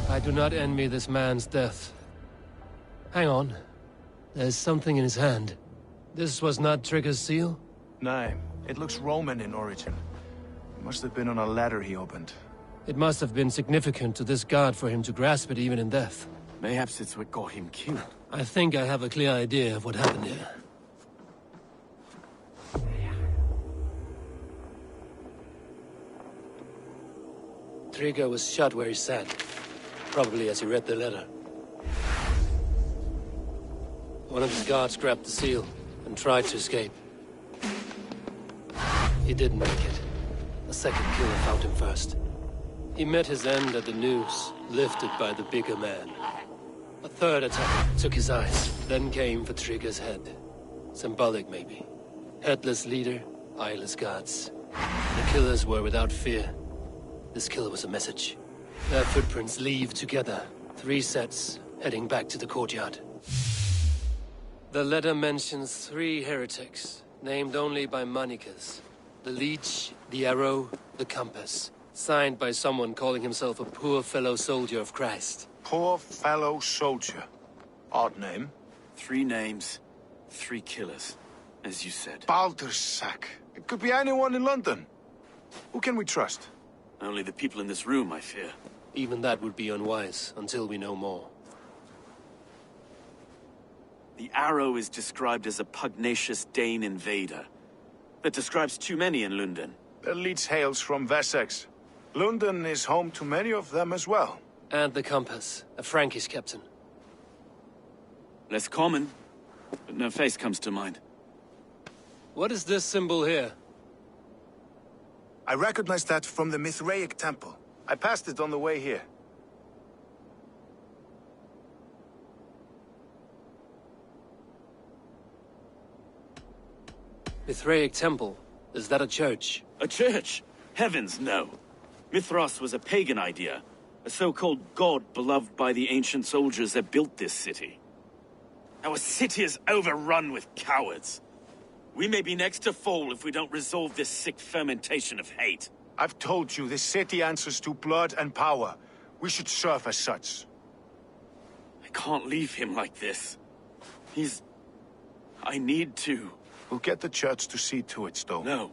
I do not envy this man's death. Hang on. There's something in his hand. This was not Trigger's seal? No, it looks Roman in origin. It must have been on a ladder he opened. It must have been significant to this god for him to grasp it even in death. Mayhaps it's what got him killed. I think I have a clear idea of what happened here. Trigger was shot where he sat. Probably as he read the letter. One of his guards grabbed the seal and tried to escape. He didn't make it. A second killer found him first. He met his end at the noose, lifted by the bigger man. A third attacker took his eyes, then came for Trigger's head. Symbolic, maybe. Headless leader, eyeless guards. The killers were without fear. This kill was a message. Their footprints leave together. 3 sets, heading back to the courtyard. The letter mentions 3 heretics, named only by monikers. The Leech, the Arrow, the Compass. Signed by someone calling himself a poor fellow soldier of Christ. Poor fellow soldier. Odd name. 3 names, 3 killers, as you said. Baldersack. It could be anyone in London. Who can we trust? Only the people in this room, I fear. Even that would be unwise, until we know more. The Arrow is described as a pugnacious Dane invader. That describes too many in London. The Leech hails from Wessex. London is home to many of them as well. And the Compass, a Frankish captain. Less common, but no face comes to mind. What is this symbol here? I recognize that from the Mithraic temple. I passed it on the way here. Mithraic temple? Is that a church? A church? Heavens, no. Mithras was a pagan idea. A so-called god beloved by the ancient soldiers that built this city. Our city is overrun with cowards. We may be next to fall if we don't resolve this sick fermentation of hate. I've told you, this city answers to blood and power. We should serve as such. I can't leave him like this. I need to. We'll get the church to see to it, Stone. No.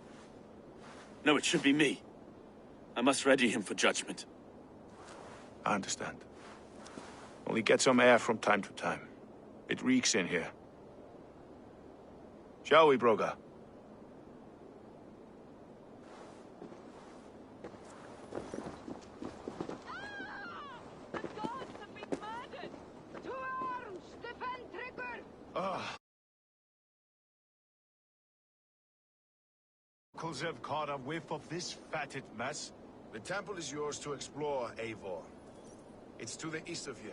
No, it should be me. I must ready him for judgment. I understand. Only get some air from time to time. It reeks in here. Shall we, Broga? Locals have caught a whiff of this fatted mess. The temple is yours to explore, Eivor. It's to the east of here.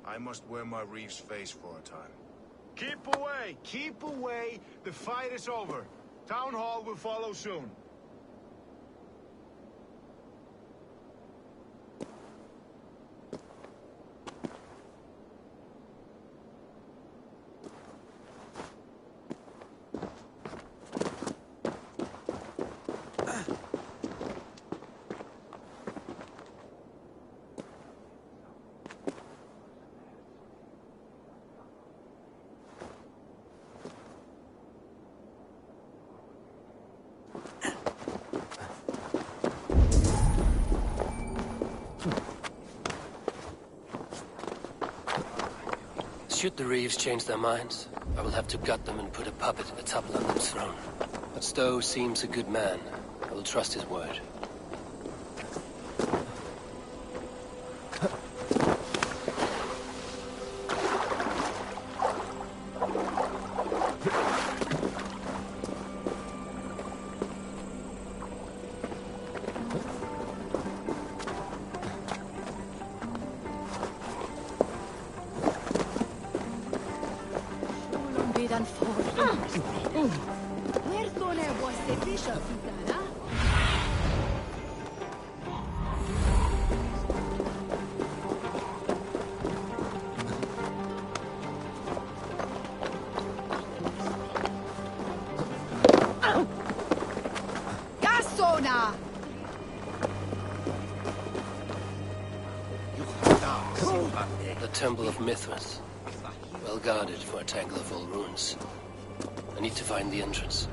I must wear my reef's face for a time. Keep away! Keep away! The fight is over. Town Hall will follow soon. Should the Reeves change their minds, I will have to gut them and put a puppet atop London's throne. But Stowe seems a good man. I will trust his word. The Temple of Mithras. Well guarded for a tangle of old ruins. I need to find the entrance.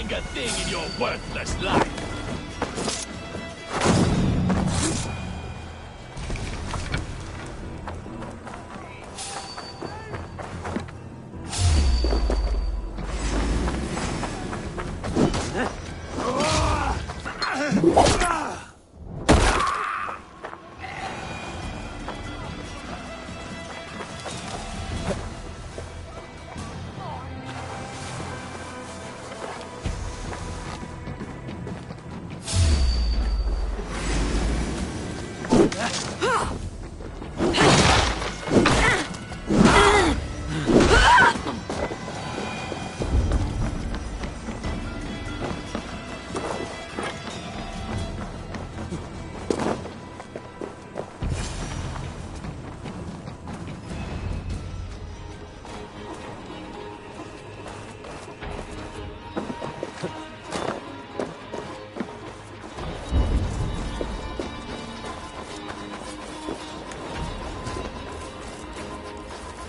A thing in your worthless life.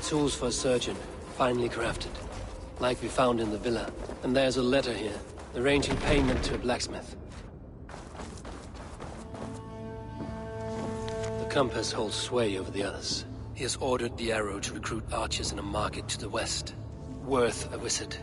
tools for a surgeon, finely crafted. Like we found in the villa. And there's a letter here, arranging payment to a blacksmith. The compass holds sway over the others. He has ordered the arrow to recruit archers in a market to the west. Worth a visit.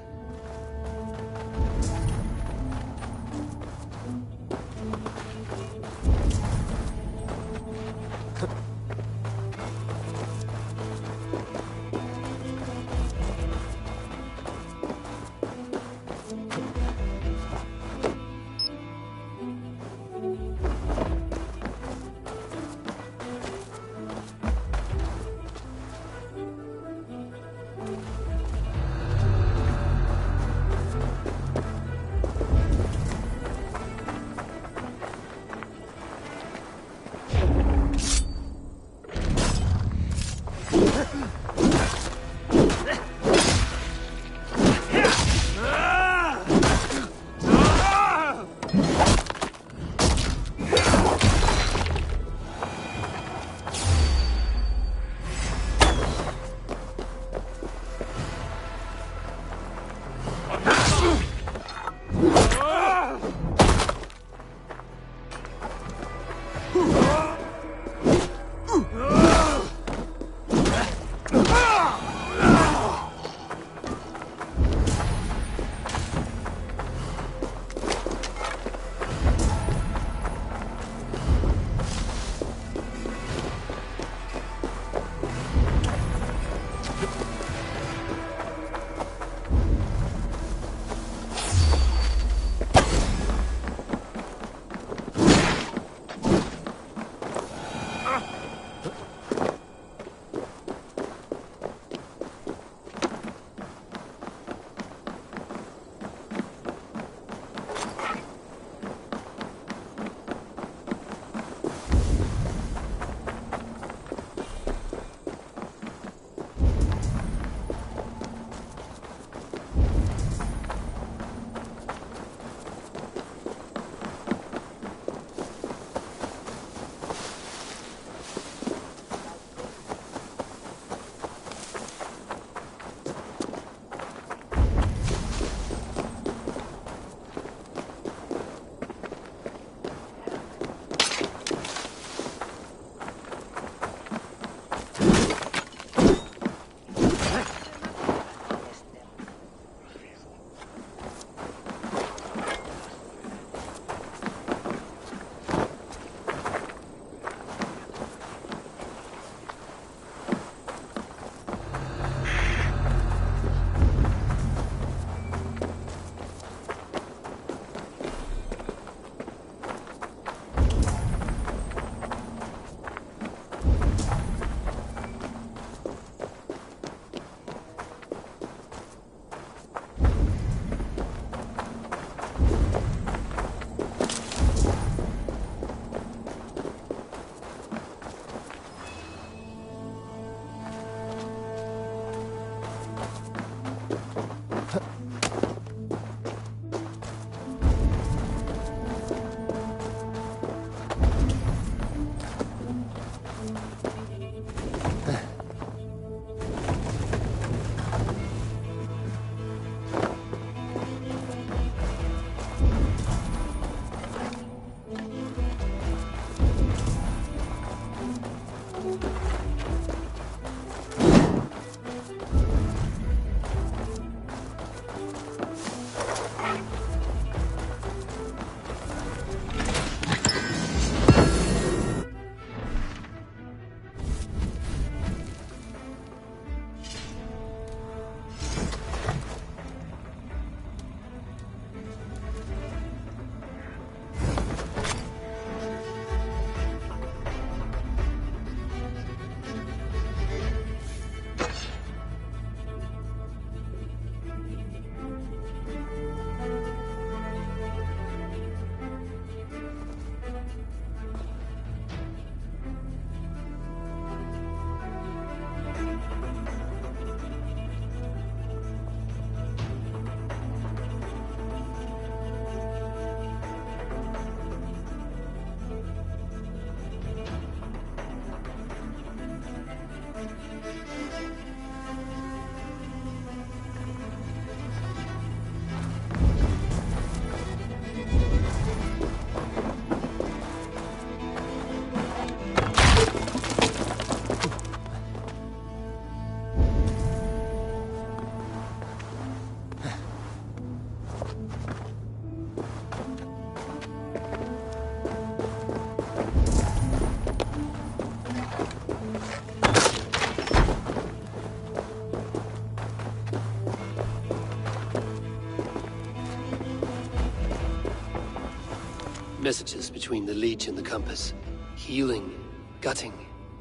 Messages between the Leech and the Compass. Healing, gutting.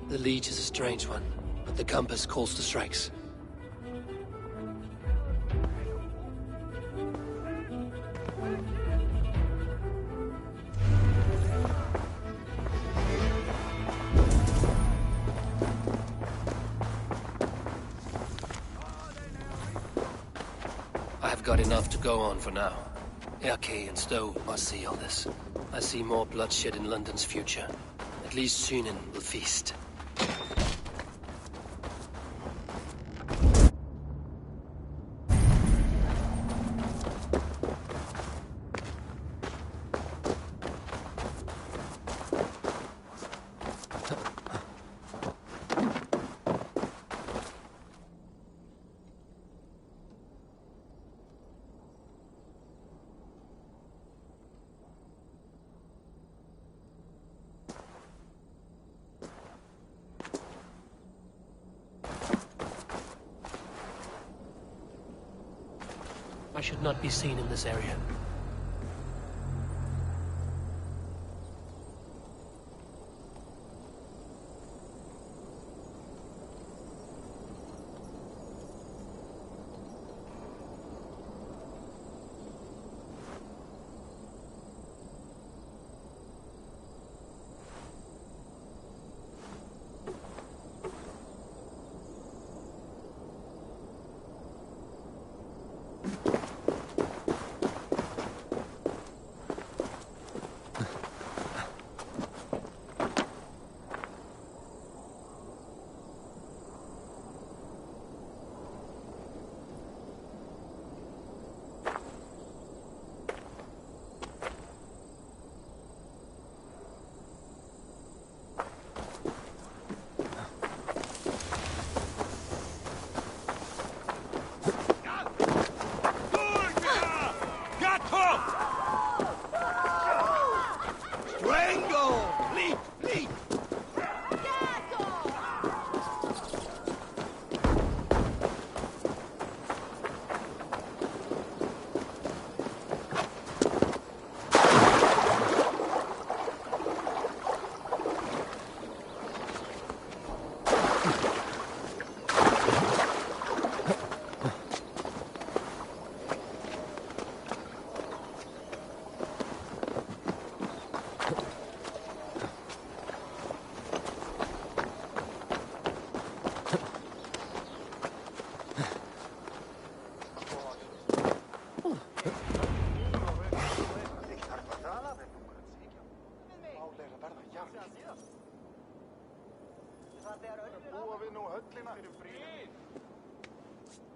The Leech is a strange one, but the Compass calls the strikes. I have got enough to go on for now. Erke and Stowe must see all this. I see more bloodshed in London's future. At least Sunan will feast. I should not be seen in this area.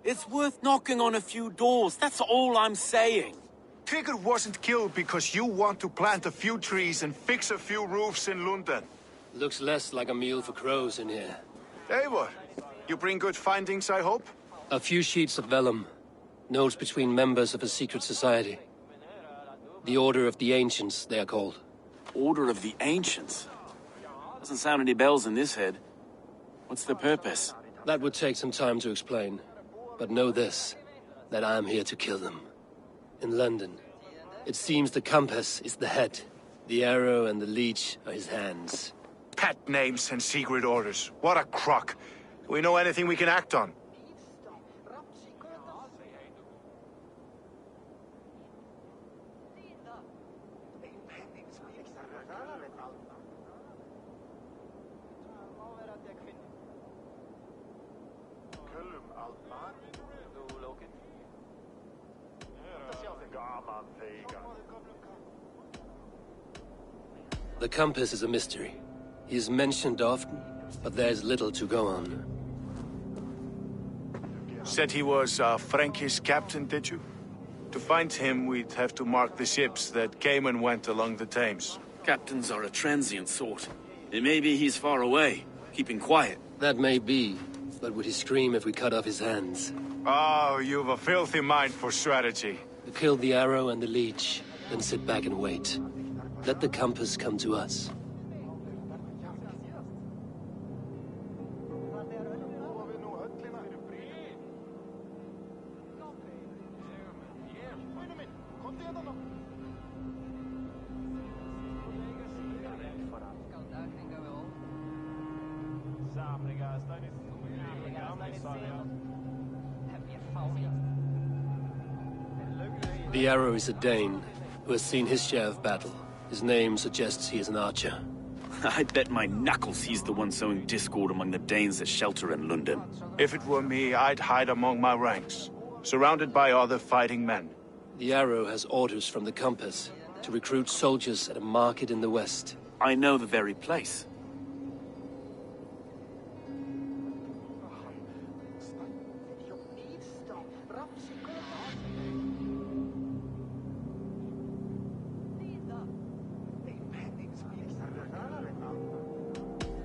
It's worth knocking on a few doors, that's all I'm saying. Trigger wasn't killed because you want to plant a few trees and fix a few roofs in London. Looks less like a meal for crows in here. Eivor, you bring good findings, I hope? A few sheets of vellum. Notes between members of a secret society. The Order of the Ancients, they are called. Order of the Ancients? Doesn't sound any bells in this head. What's the purpose? That would take some time to explain. But know this, that I am here to kill them. In London, it seems the Compass is the head. The arrow and the leech are his hands. Pet names and secret orders. What a crock. Do we know anything we can act on? The Compass is a mystery. He is mentioned often, but there's little to go on. Said he was a Frankish captain, did you? To find him, we'd have to mark the ships that came and went along the Thames. Captains are a transient sort. It may be he's far away, keeping quiet. That may be, but would he scream if we cut off his hands? Oh, you've a filthy mind for strategy. We killed the arrow and the leech. then sit back and wait. Let the compass come to us. The Arrow is a Dane who has seen his share of battle. His name suggests he is an archer. I bet my knuckles he's the one sowing discord among the Danes that shelter in London. If it were me, I'd hide among my ranks, surrounded by other fighting men. The Arrow has orders from the compass to recruit soldiers at a market in the west. I know the very place.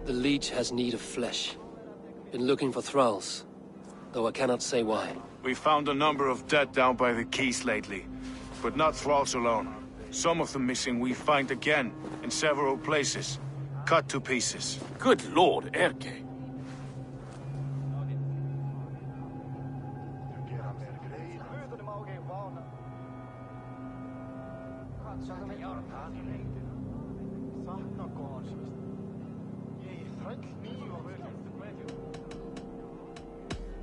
The Leech has need of flesh. Been looking for thralls, though I cannot say why. We found a number of dead down by the quays lately, but not thralls alone. Some of the missing we find again in several places, cut to pieces. Good lord, Erke.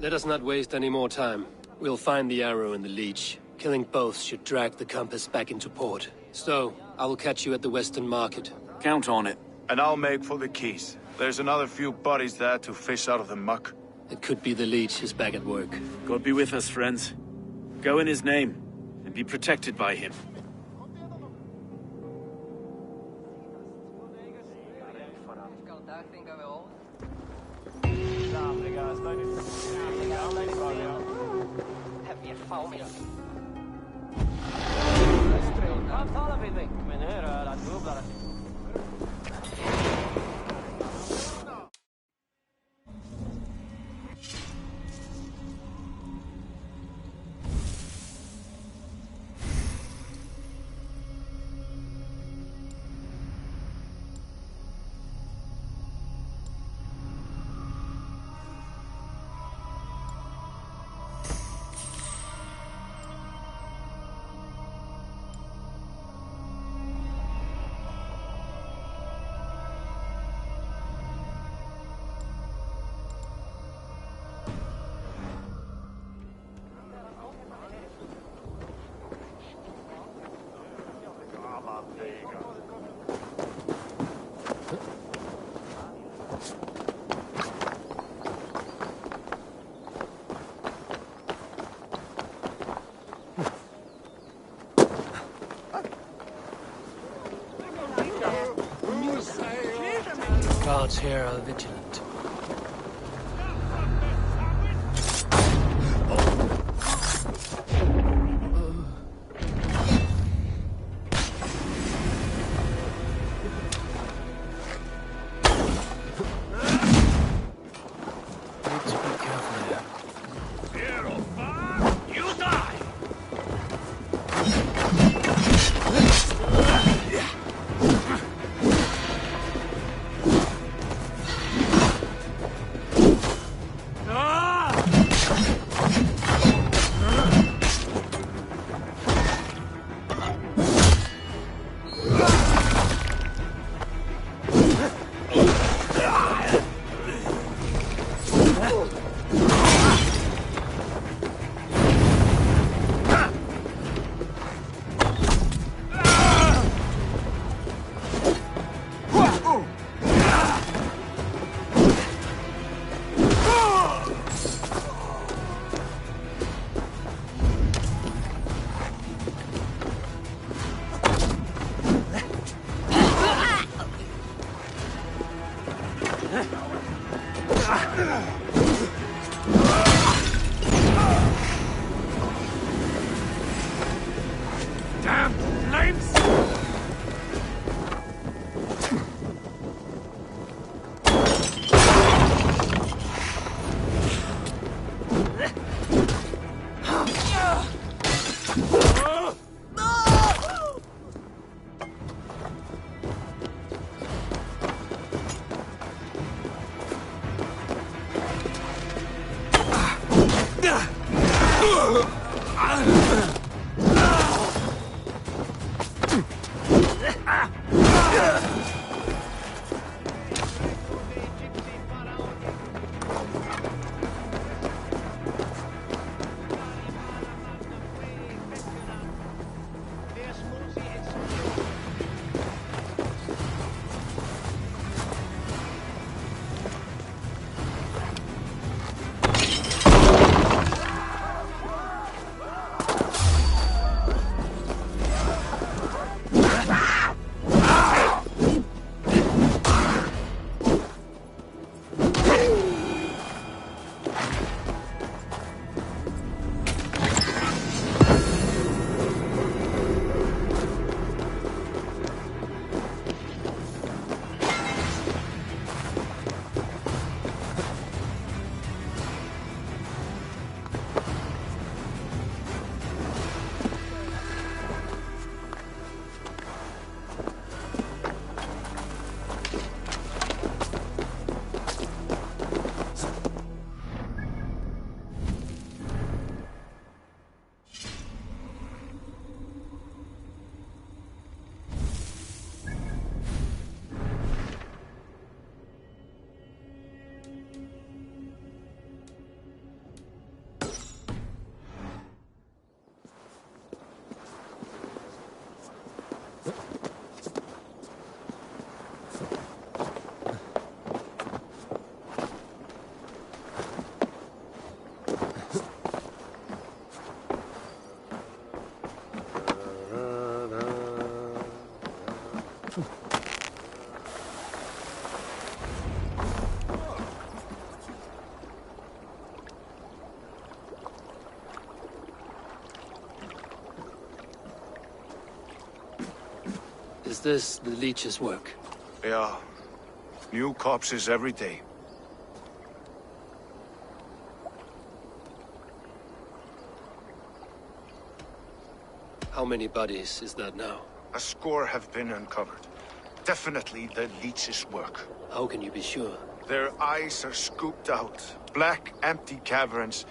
Let us not waste any more time. We'll find the Arrow and the Leech. Killing both should drag the compass back into port. So, I will catch you at the Western Market. Count on it. And I'll make for the quays. There's another few bodies there to fish out of the muck. It could be the Leech is back at work. God be with us, friends. Go in his name, and be protected by him. Guards here are vigilant. Need to be careful here. You die! Is this the leech's work? Yeah. New corpses every day. How many bodies is that now? A score have been uncovered. Definitely the leech's work. How can you be sure? Their eyes are scooped out. Black, empty caverns.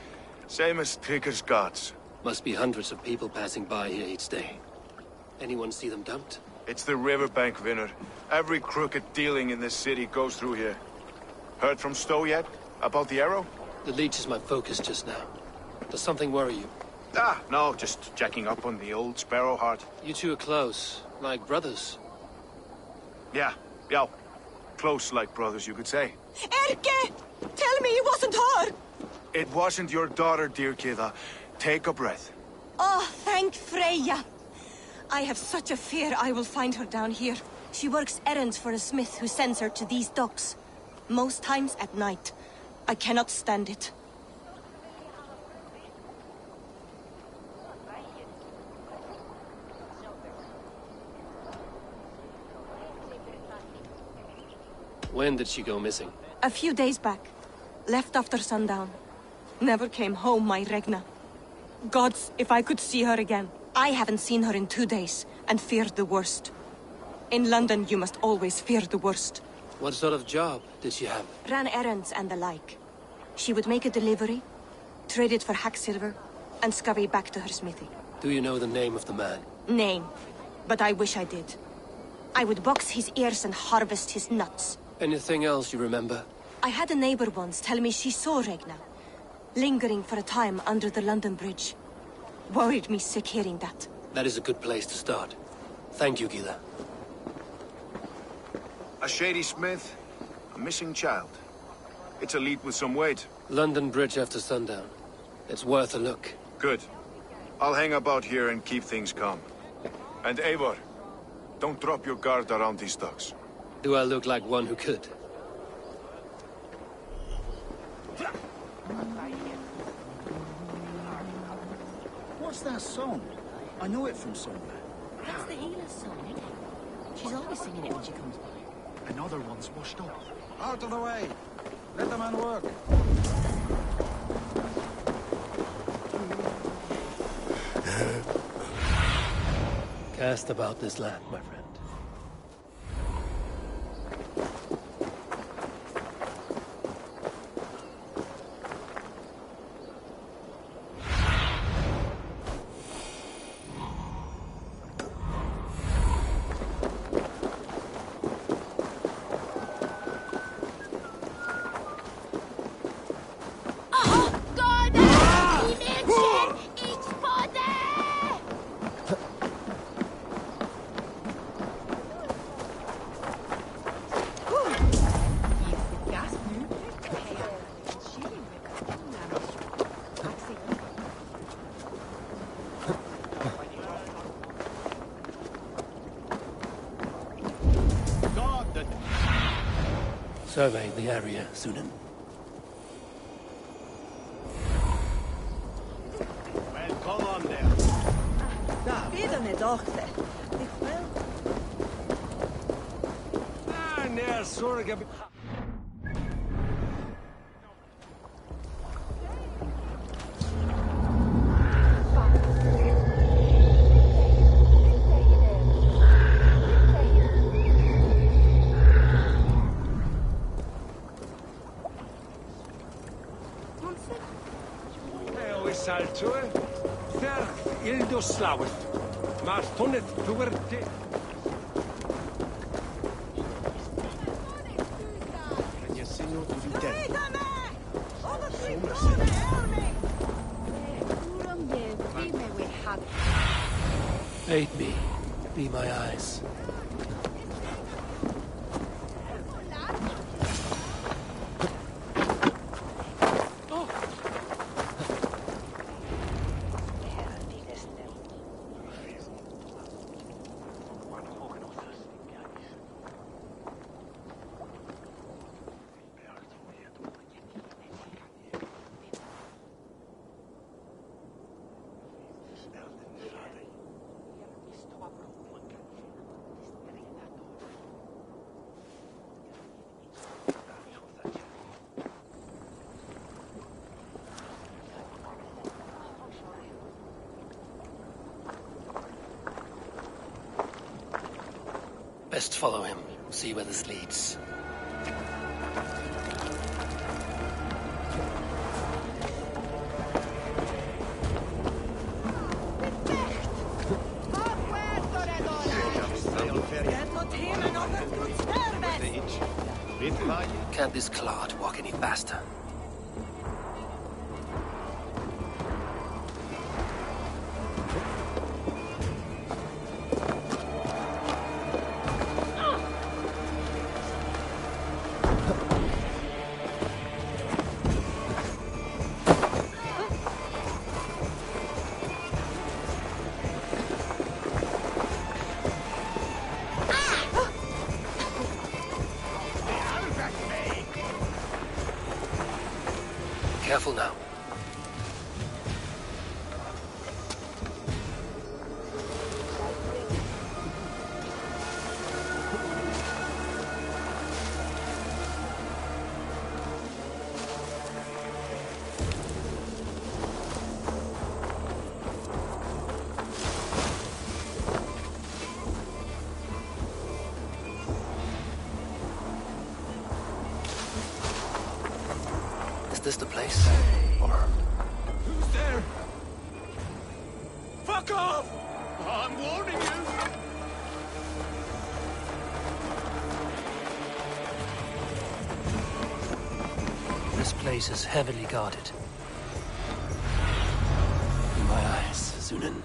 Same as Trigger's gods. Must be hundreds of people passing by here each day. Anyone see them dumped? It's the riverbank, Vinner. Every crooked dealing in this city goes through here. Heard from Stowe yet? About the arrow? The leech is my focus just now. Does something worry you? Ah, no, just checking up on the old Sparrowheart. You two are close, like brothers. Yeah. Close like brothers, you could say. Erke! Tell me it wasn't her! It wasn't your daughter, dear Kida. Take a breath. Oh, thank Freya. I have such a fear I will find her down here. She works errands for a smith who sends her to these docks. Most times at night. I cannot stand it. When did she go missing? A few days back. Left after sundown. Never came home, my Regna. Gods, if I could see her again. I haven't seen her in 2 days, and feared the worst. In London, you must always fear the worst. What sort of job did she have? Ran errands and the like. She would make a delivery, trade it for hack silver, and scurry back to her smithy. Do you know the name of the man? Name. But I wish I did. I would box his ears and harvest his nuts. Anything else you remember? I had a neighbor once tell me she saw Regna, lingering for a time under the London Bridge. Worried me sick hearing that. That is a good place to start. Thank you, Gila. A shady smith, a missing child. It's a lead with some weight. London Bridge after sundown. It's worth a look. Good. I'll hang about here and keep things calm. And Eivor, don't drop your guard around these docks. Do I look like one who could? What's that song? I know it from somewhere. That's the healer's song. She's always singing it when she comes by. Another one's washed up. Out of the way! Let the man work. Cast about this land, my friend. Survey the area, Sunan. Well, come on there. Vida me dochte. Ik wil. Nee, sorry. Saltue, Ferch ildo slawet, maar tonnet tuerte. Can you sing out to the dead? Aid me. Be my eyes. Best follow him. See where this leads. Can't this clod walk any faster? Careful now. Is this the place? Or... Who's there? Fuck off! I'm warning you! This place is heavily guarded. In my eyes, Sunan.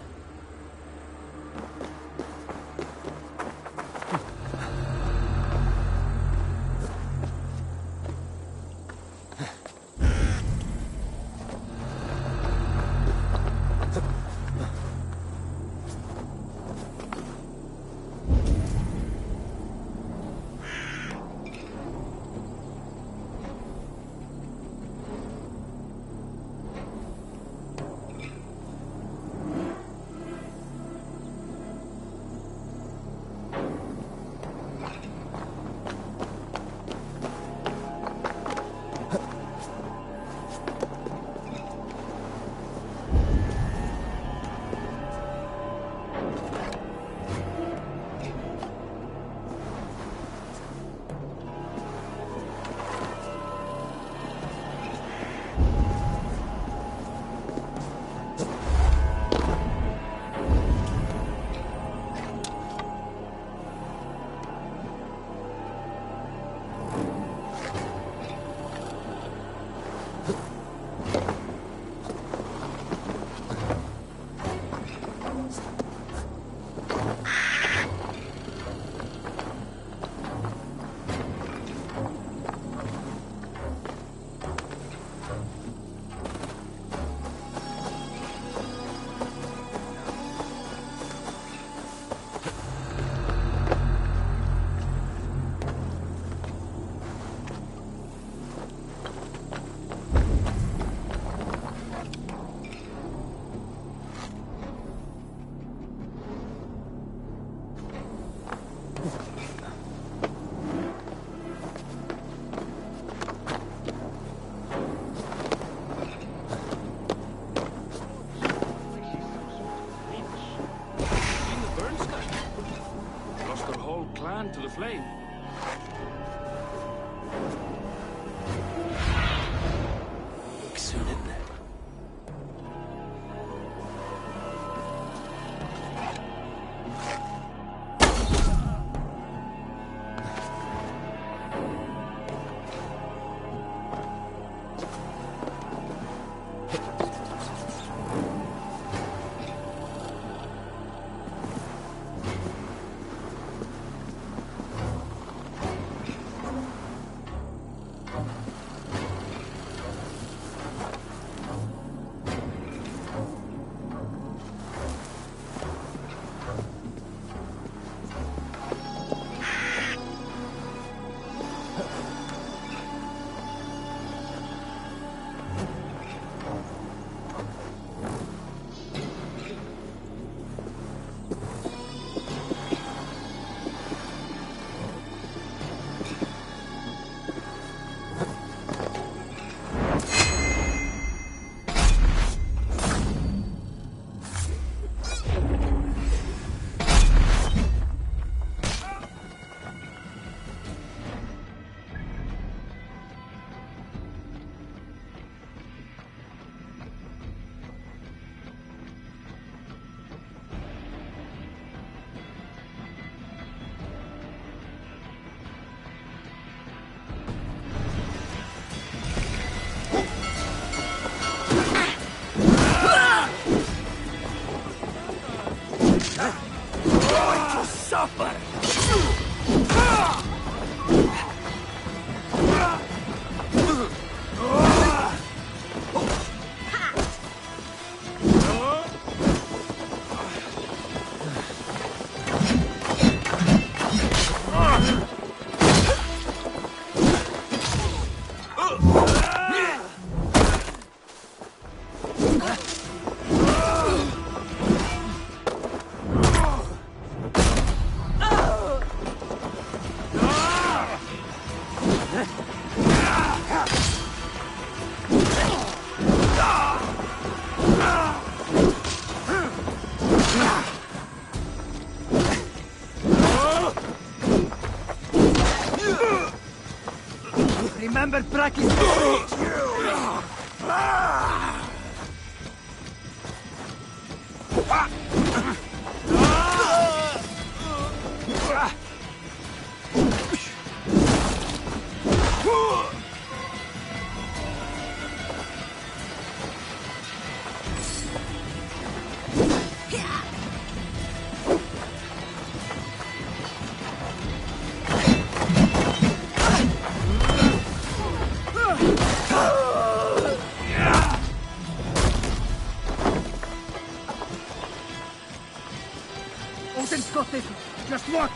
reduced their whole clan to the flame. Look soon in there. Remember Braki's Just watch!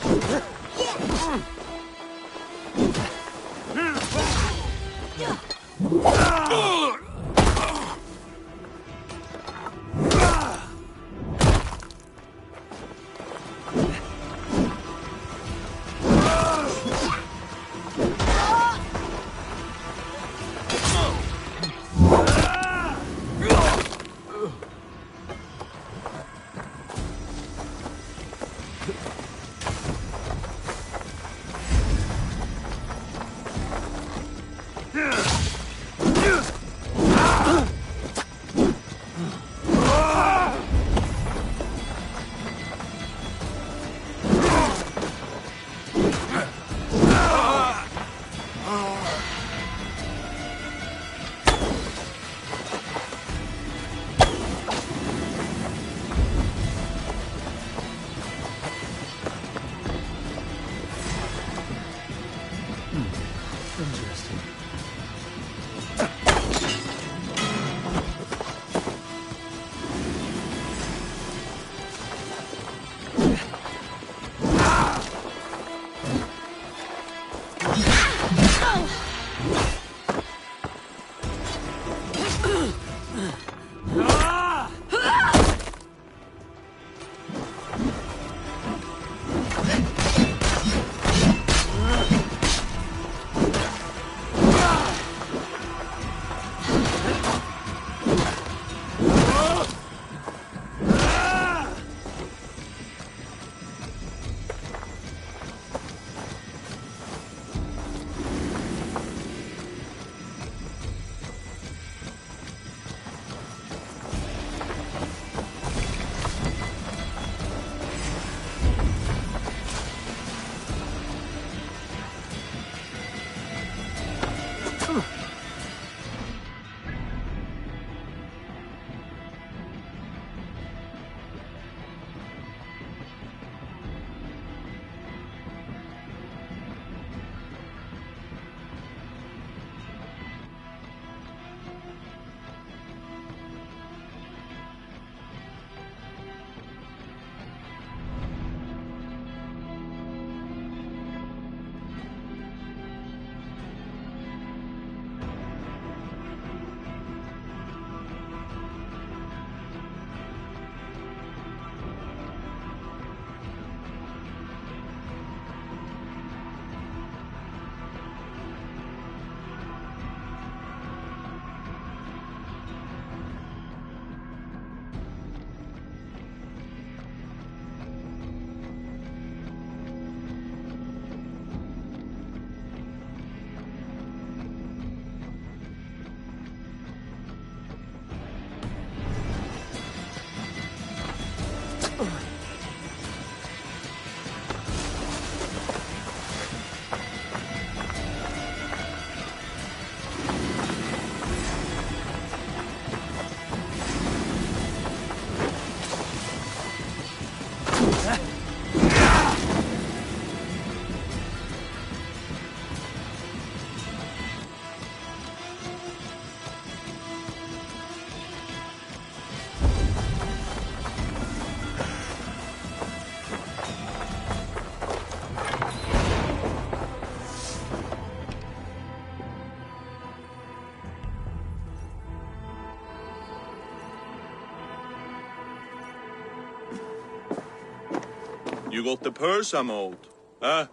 got the purse I'm owed. Huh?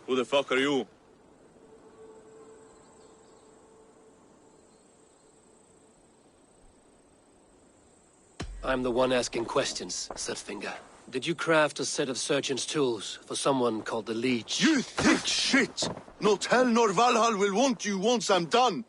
Who the fuck are you? I'm the one asking questions, Setfinger. Did you craft a set of surgeon's tools for someone called the Leech? You thick shit! Not hell nor Valhalla will want you once I'm done.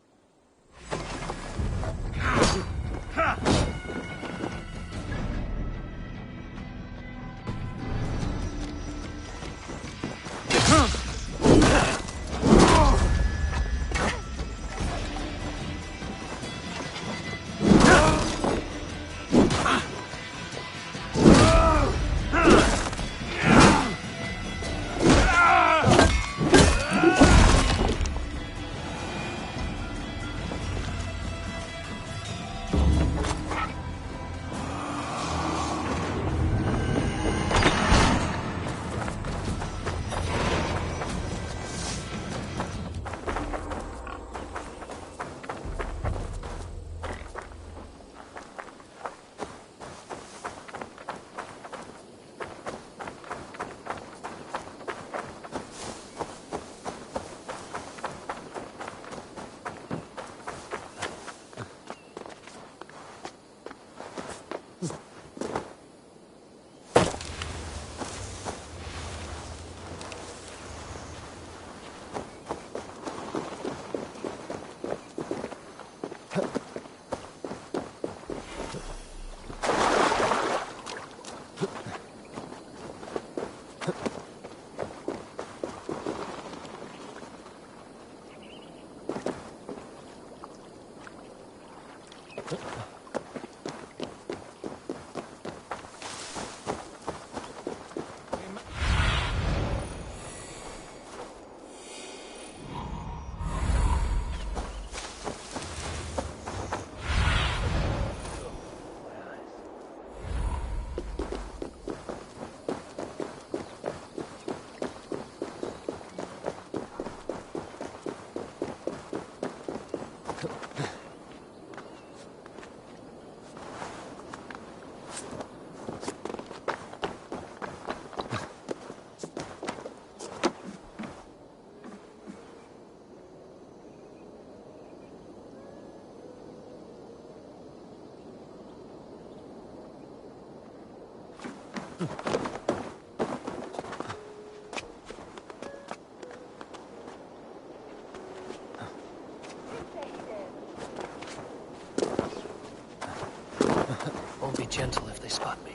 Won't be gentle if they spot me.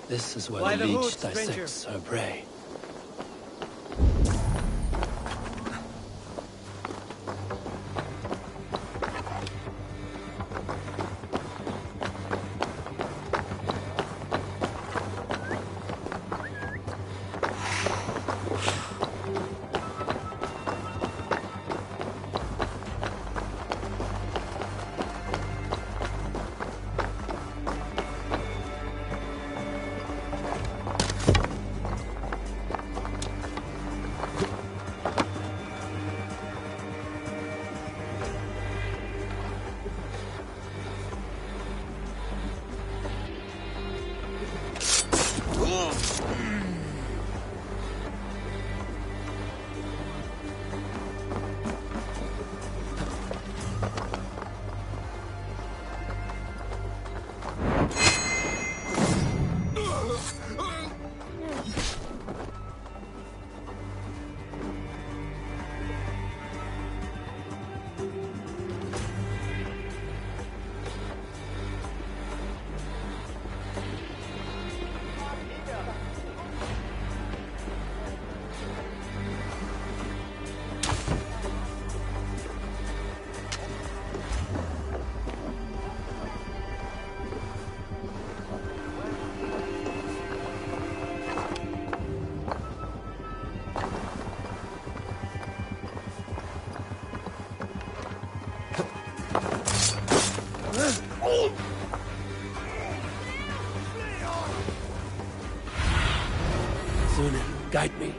This is where By the the Leech hoods, stranger. dissects her prey. Guide me.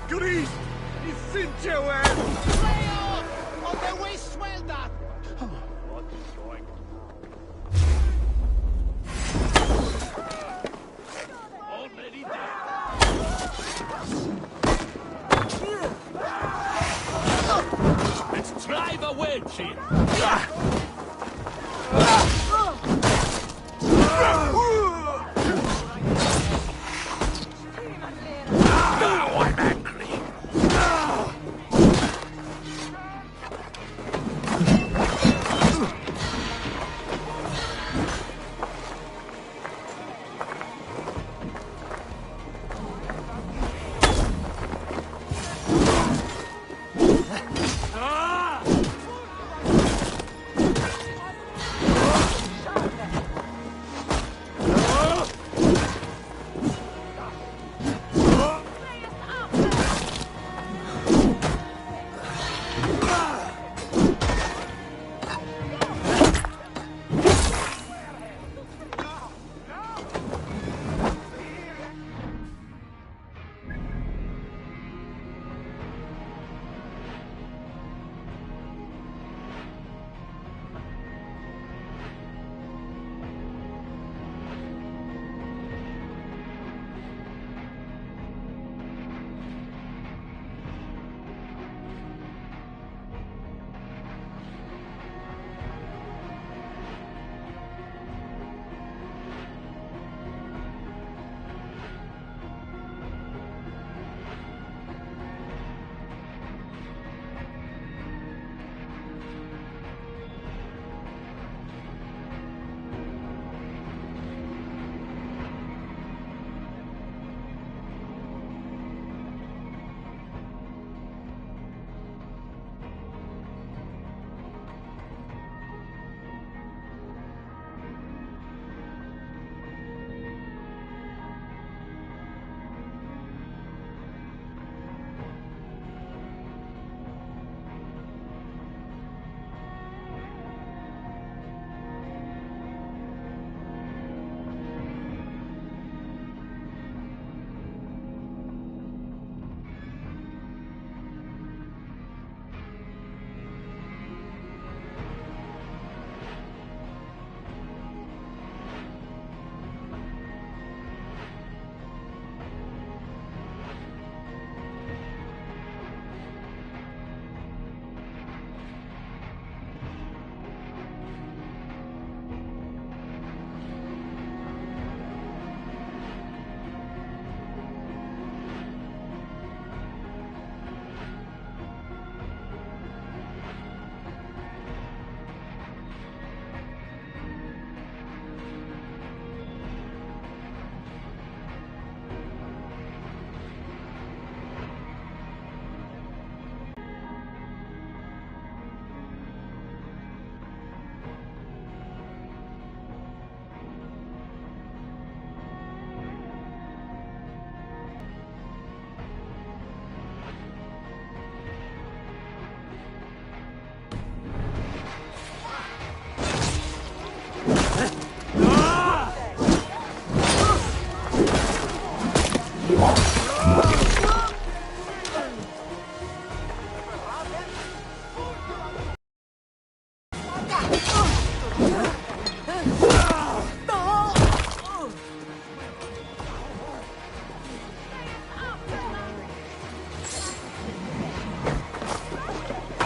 Gris! I syntioen! On the way, swell that! What is going on? Already dead. Let's drive a wedge in. Now I'm angry.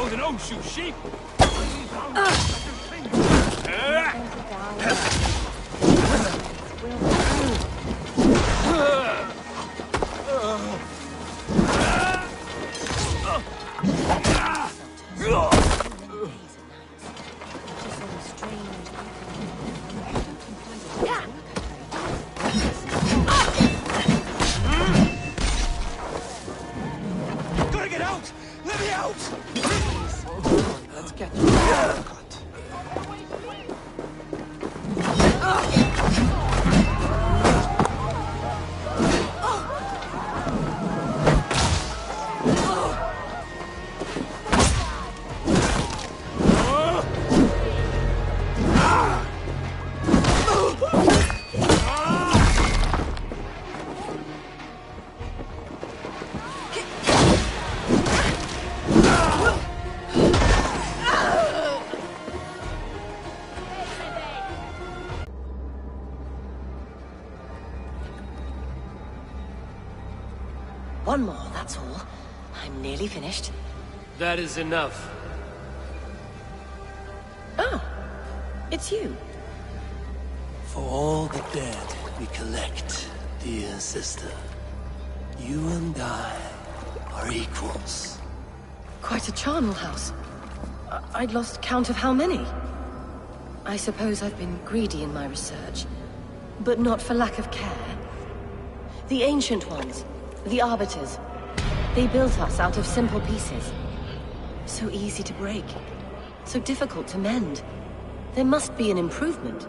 more than Oshu sheep! Gotta get out! Let me out! Let's get you cut. One more, that's all. I'm nearly finished. That is enough. Oh, it's you. For all the dead we collect, dear sister, you and I are equals. Quite a charnel house. I'd lost count of how many. I suppose I've been greedy in my research, but not for lack of care. The Ancient Ones, the Arbiters, they built us out of simple pieces. So easy to break, so difficult to mend. There must be an improvement.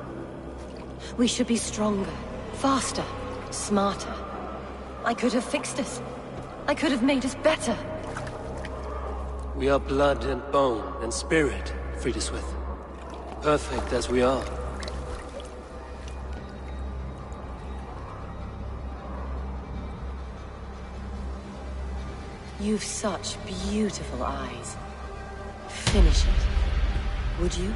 We should be stronger, faster, smarter. I could have fixed us. I could have made us better. We are blood and bone and spirit, Friedeswith. Perfect as we are. You've such beautiful eyes. Finish it, would you?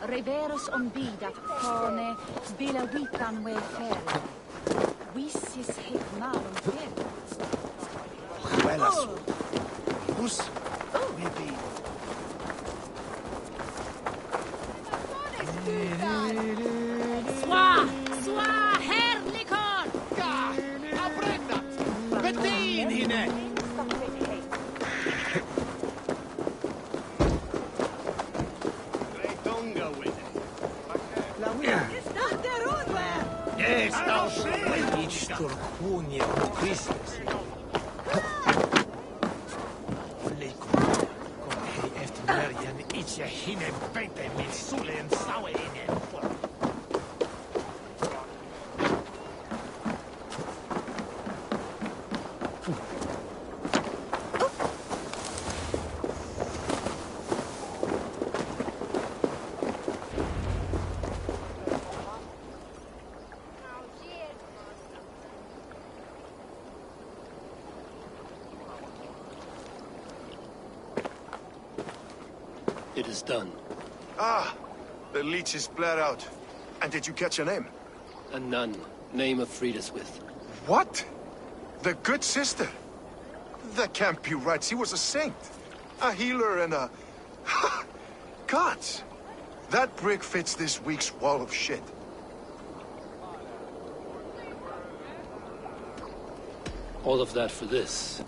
Reverus on bidat pone bila witan we fer. Visis hek malum fer. Velas. Us. Maybe. Swa herlikon. Ga. Abrendat. Bedin hine. Turcunie Christus. Kom hei efter märgen itje hinne bete med solen saue inen for. It is done. Ah, the leech is bled out. And did you catch her name? A nun, name of Friedeswith. What? The good sister? That can't be right. She was a saint. A healer and a... gods! That brick fits this week's wall of shit. All of that for this.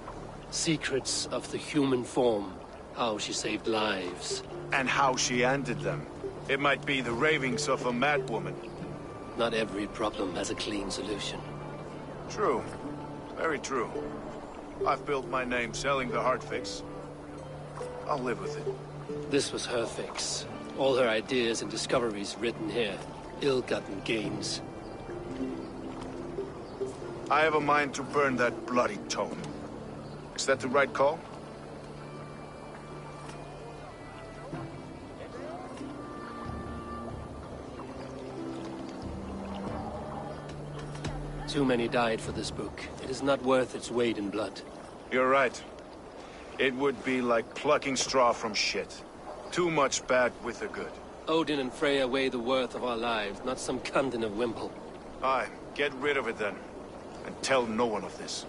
Secrets of the human form. How she saved lives. And how she ended them. It might be the ravings of a madwoman. Not every problem has a clean solution. True. Very true. I've built my name selling the heart fix. I'll live with it. This was her fix. All her ideas and discoveries written here. Ill-gotten gains. I have a mind to burn that bloody tome. Is that the right call? Too many died for this book. It is not worth its weight in blood. You're right. It would be like plucking straw from shit. Too much bad with the good. Odin and Freya weigh the worth of our lives, not some cunt in a wimple. Aye, get rid of it then. And tell no one of this.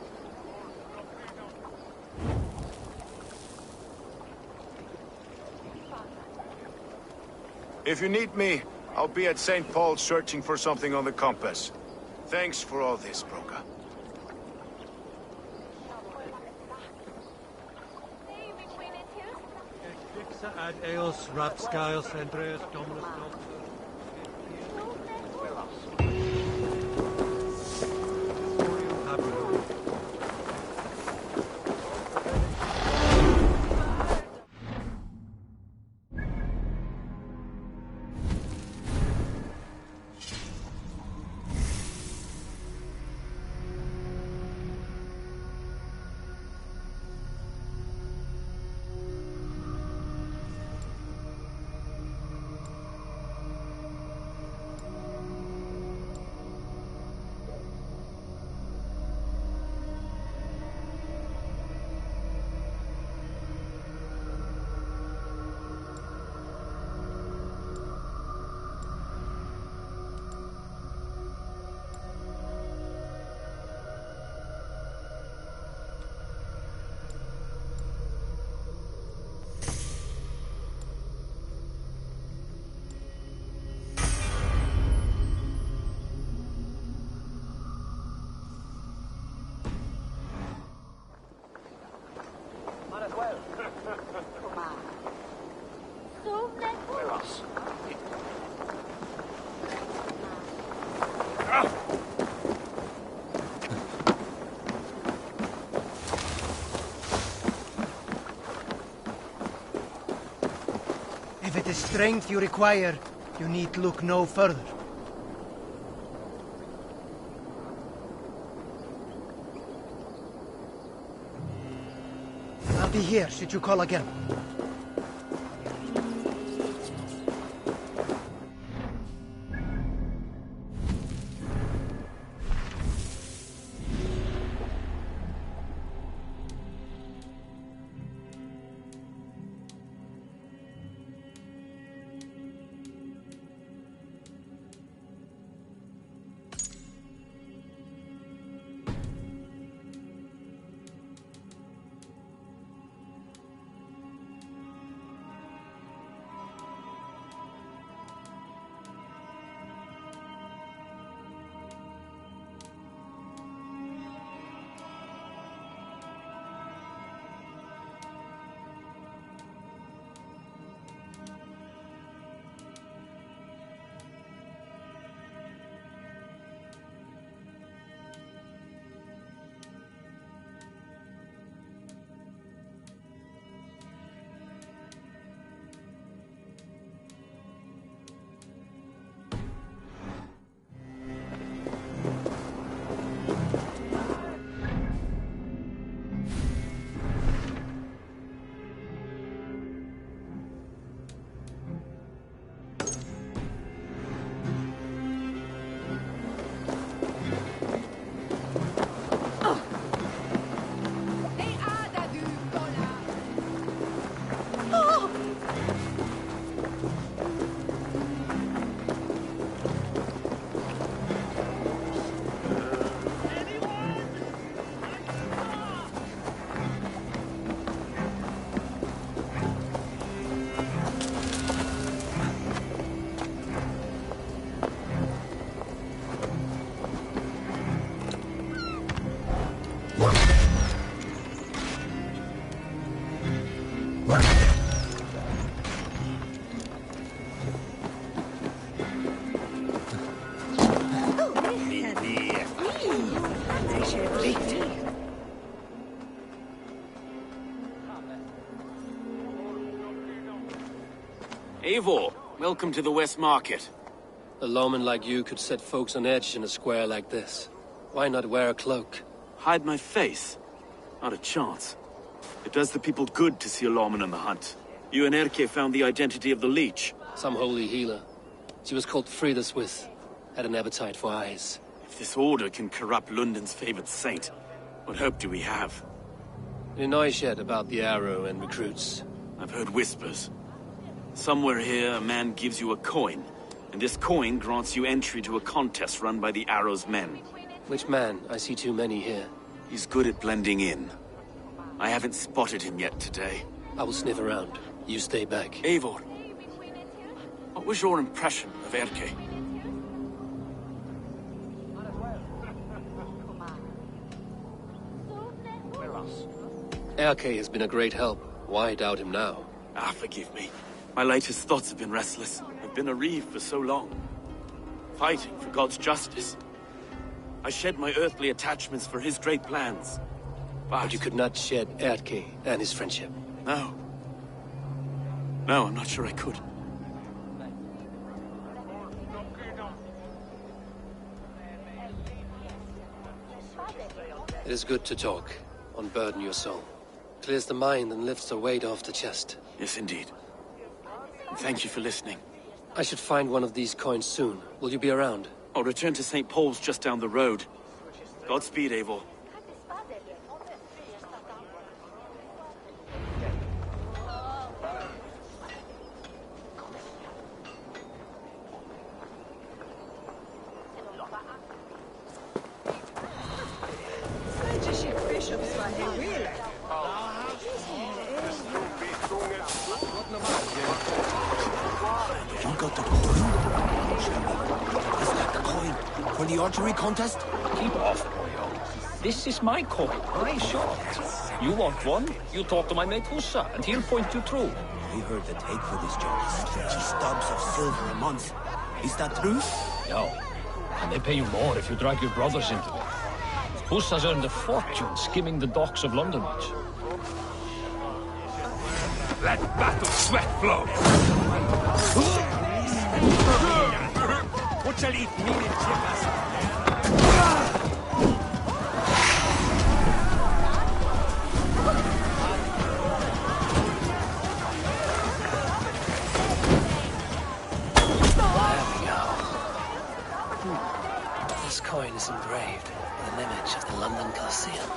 If you need me, I'll be at St. Paul's searching for something on the compass. Thanks for all this, Broca. Ad eos rapscaios Andreas Dominus If it is strength you require, you need look no further. I'll be here should you call again. Eivor, welcome to the West Market. A lawman like you could set folks on edge in a square like this. Why not wear a cloak? Hide my face? Not a chance. It does the people good to see a lawman on the hunt. You and Erke found the identity of the leech. Some holy healer. She was called Frida Swith. Had an appetite for eyes. If this order can corrupt London's favored saint, what hope do we have? Any noise yet about the arrow and recruits? I've heard whispers. Somewhere here, a man gives you a coin, and this coin grants you entry to a contest run by the Arrow's men. Which man? I see too many here. He's good at blending in. I haven't spotted him yet today. I will sniff around. You stay back. Eivor, what was your impression of Erke? Erke has been a great help. Why doubt him now? Ah, forgive me. My latest thoughts have been restless. I've been a reeve for so long. Fighting for God's justice. I shed my earthly attachments for his great plans. But you could not shed Erke and his friendship. No. No, I'm not sure I could. It is good to talk. Unburden your soul. Clears the mind and lifts the weight off the chest. Yes, indeed. And thank you for listening. I should find one of these coins soon. Will you be around? I'll return to St. Paul's just down the road. Godspeed, Eivor. You got the coin? Is that the coin for the archery contest? Keep off, boyo. This is my coin, my shot. You want one? You talk to my mate Hussa, and he'll point you through. I heard the take for this job is 20 stubs of silver a month. Is that true? No. And they pay you more if you drag your brothers into it. Hussa's earned a fortune skimming the docks of London Beach. Let battle sweat flow! What shall eat needed This coin is engraved with an image of the London Colosseum.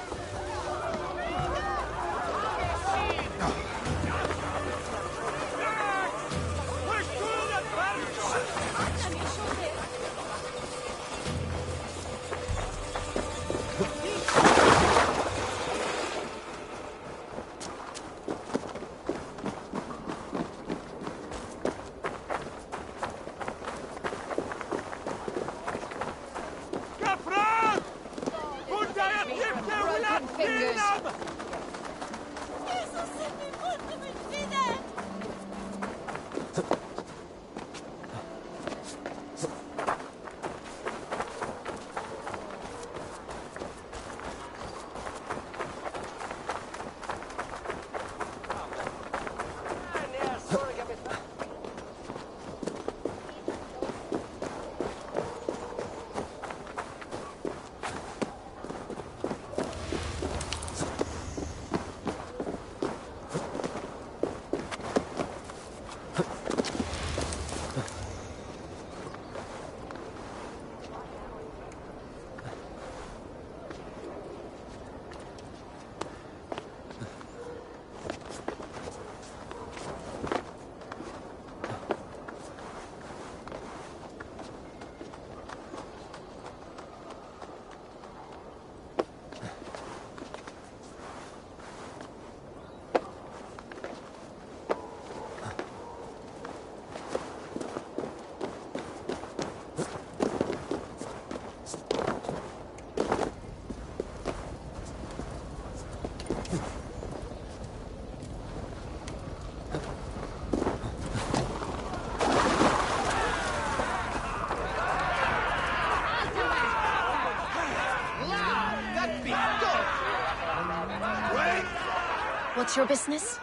What's your business?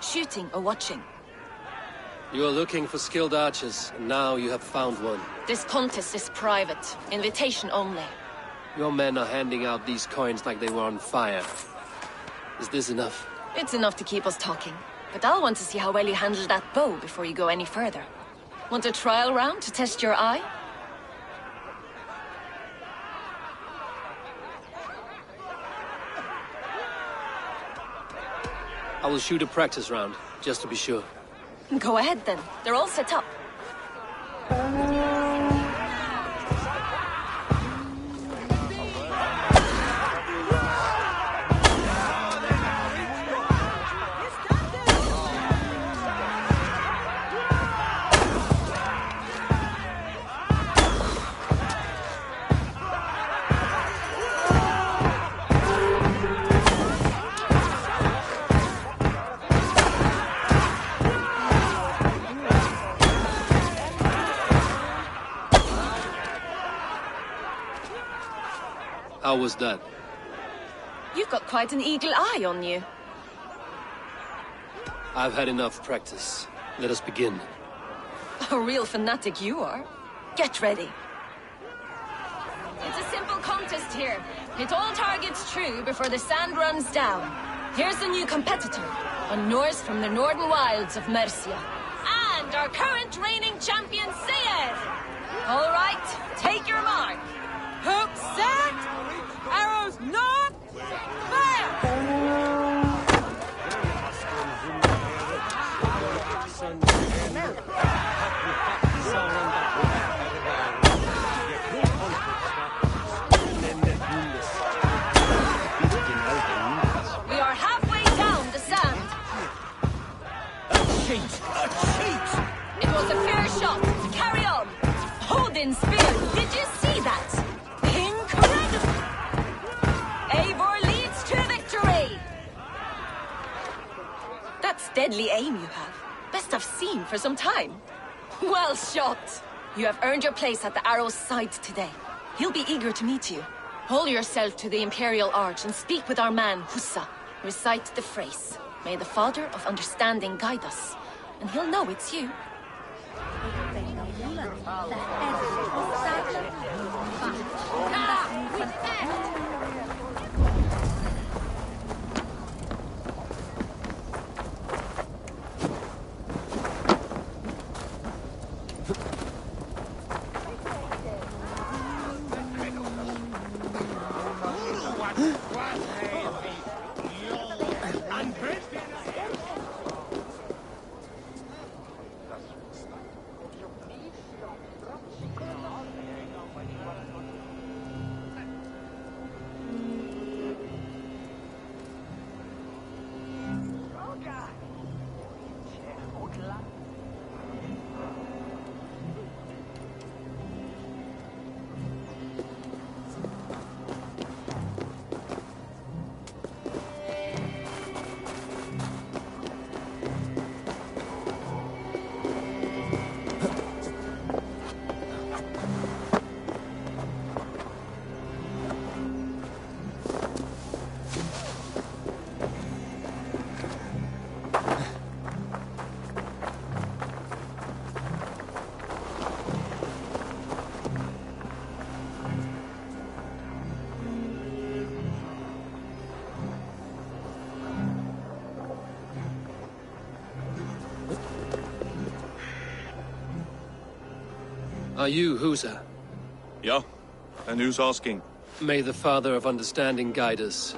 Shooting or watching? You are looking for skilled archers, and now you have found one. This contest is private. Invitation only. Your men are handing out these coins like they were on fire. Is this enough? It's enough to keep us talking. But I'll want to see how well you handle that bow before you go any further. Want a trial round to test your eye? I will shoot a practice round, just to be sure. Go ahead then. They're all set up. How was that? You've got quite an eagle eye on you. I've had enough practice. Let us begin. A real fanatic you are. Get ready. It's a simple contest here. Hit all targets true before the sand runs down. Here's the new competitor, a Norse from the northern wilds of Mercia. And our current reigning champion, Sayed! All right, take your mark. Hook set! Arrows not! Fire! We are halfway down the sand. A cheat! It was a fair shot. Carry on. Odin's spear. Did you see that? Incredible! Eivor leads to victory! That's deadly aim you have. Best I've seen for some time. Well shot! You have earned your place at the arrow's side today. He'll be eager to meet you. Hold yourself to the Imperial Arch and speak with our man, Hussa. Recite the phrase. May the Father of Understanding guide us. And he'll know it's you. Are you Husa? Yeah, and who's asking? May the Father of Understanding guide us.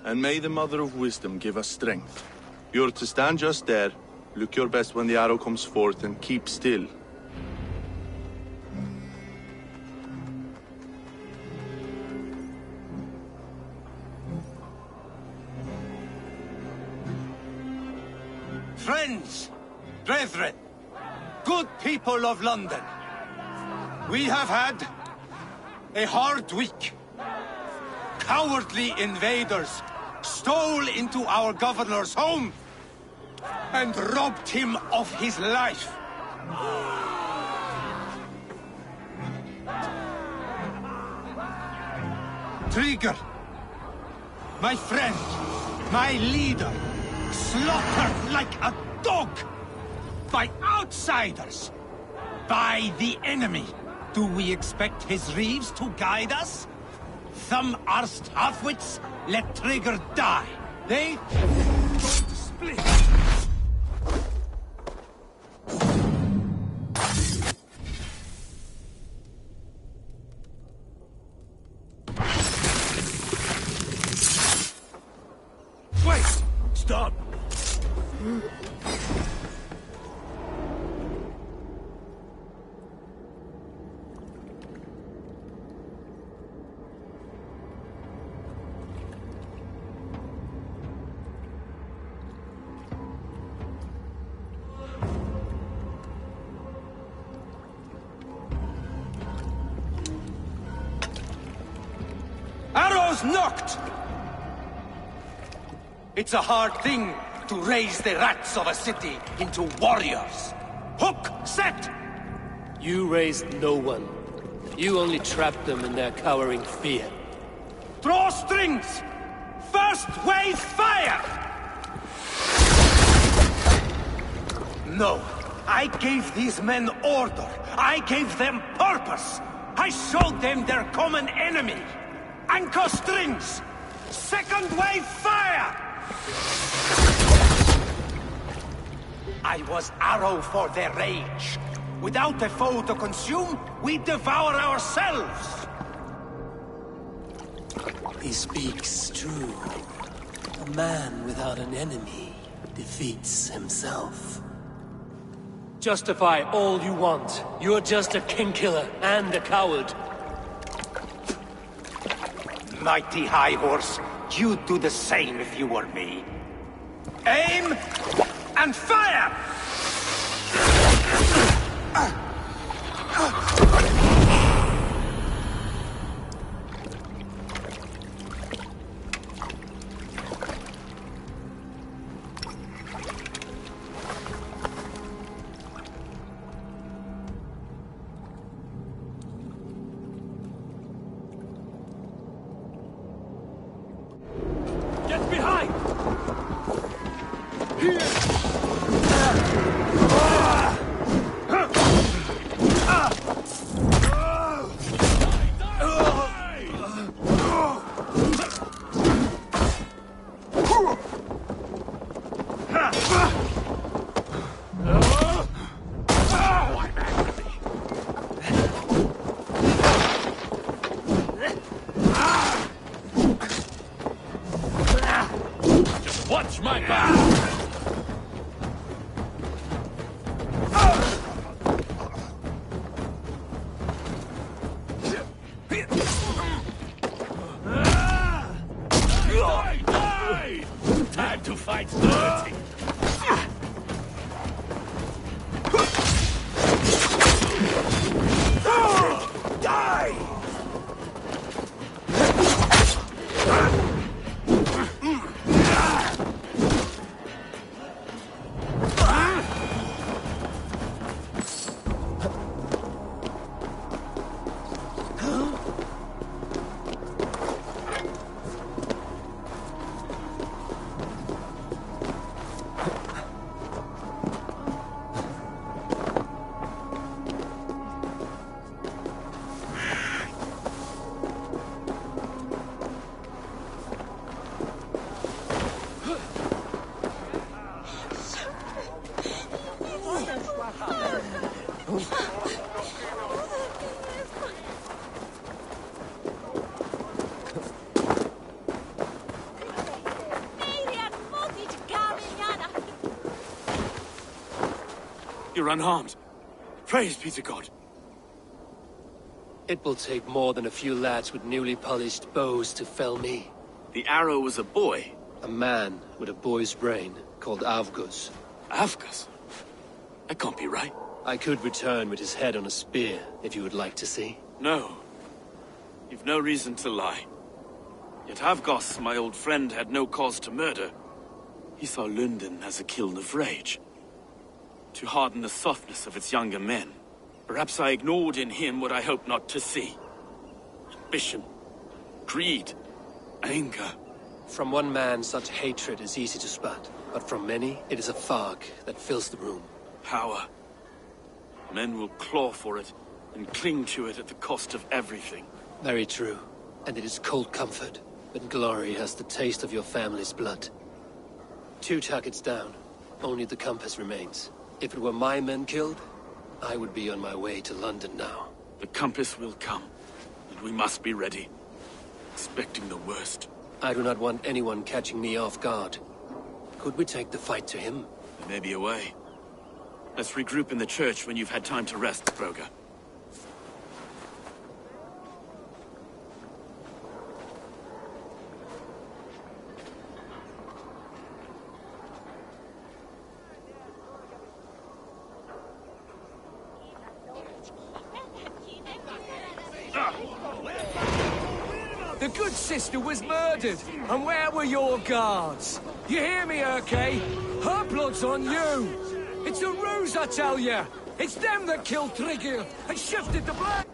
And may the Mother of Wisdom give us strength. You're to stand just there, look your best when the arrow comes forth, and keep still. Friends, brethren, good people of London, we have had a hard week. Cowardly invaders stole into our governor's home and robbed him of his life. Trigger, my friend, my leader, slaughtered like a dog by outsiders! By the enemy! Do we expect his reeves to guide us? Some arsed halfwits let Trigger die. They... split. Wait! Stop! Arrows knocked! It's a hard thing to raise the rats of a city into warriors. Hook set! You raised no one. You only trapped them in their cowering fear. Draw strings! First wave fire! No, I gave these men order. I gave them purpose. I showed them their common enemy. Anchor strings! Second wave fire! I was arrow for their rage. Without a foe to consume, we devour ourselves! He speaks true. A man without an enemy defeats himself. Justify all you want. You're just a king-killer and a coward. Mighty High Horse, you'd do the same if you were me. Aim and fire! Get behind! Just watch my back! Time to fight dirty! Die! You're unharmed. Praise be to God. It will take more than a few lads with newly polished bows to fell me. The arrow was a boy. A man with a boy's brain, called Avgus. Avgus? That can't be right. I could return with his head on a spear, if you would like to see. No. You've no reason to lie. Yet Avgos, my old friend, had no cause to murder. He saw London as a kiln of rage. To harden the softness of its younger men. Perhaps I ignored in him what I hoped not to see. Ambition, greed, anger. From one man, such hatred is easy to spot, but from many, it is a fog that fills the room. power. Men will claw for it and cling to it at the cost of everything. Very true. And it is cold comfort. But glory has the taste of your family's blood. 2 targets down. Only the compass remains. If it were my men killed, I would be on my way to London now. The compass will come, and we must be ready. Expecting the worst. I do not want anyone catching me off guard. Could we take the fight to him? There may be a way. Let's regroup in the church when you've had time to rest, Broga. The good sister was murdered, and where were your guards? You hear me, Urke? Her blood's on you! It's a ruse, I tell you! It's them that killed Trigger and shifted the blame!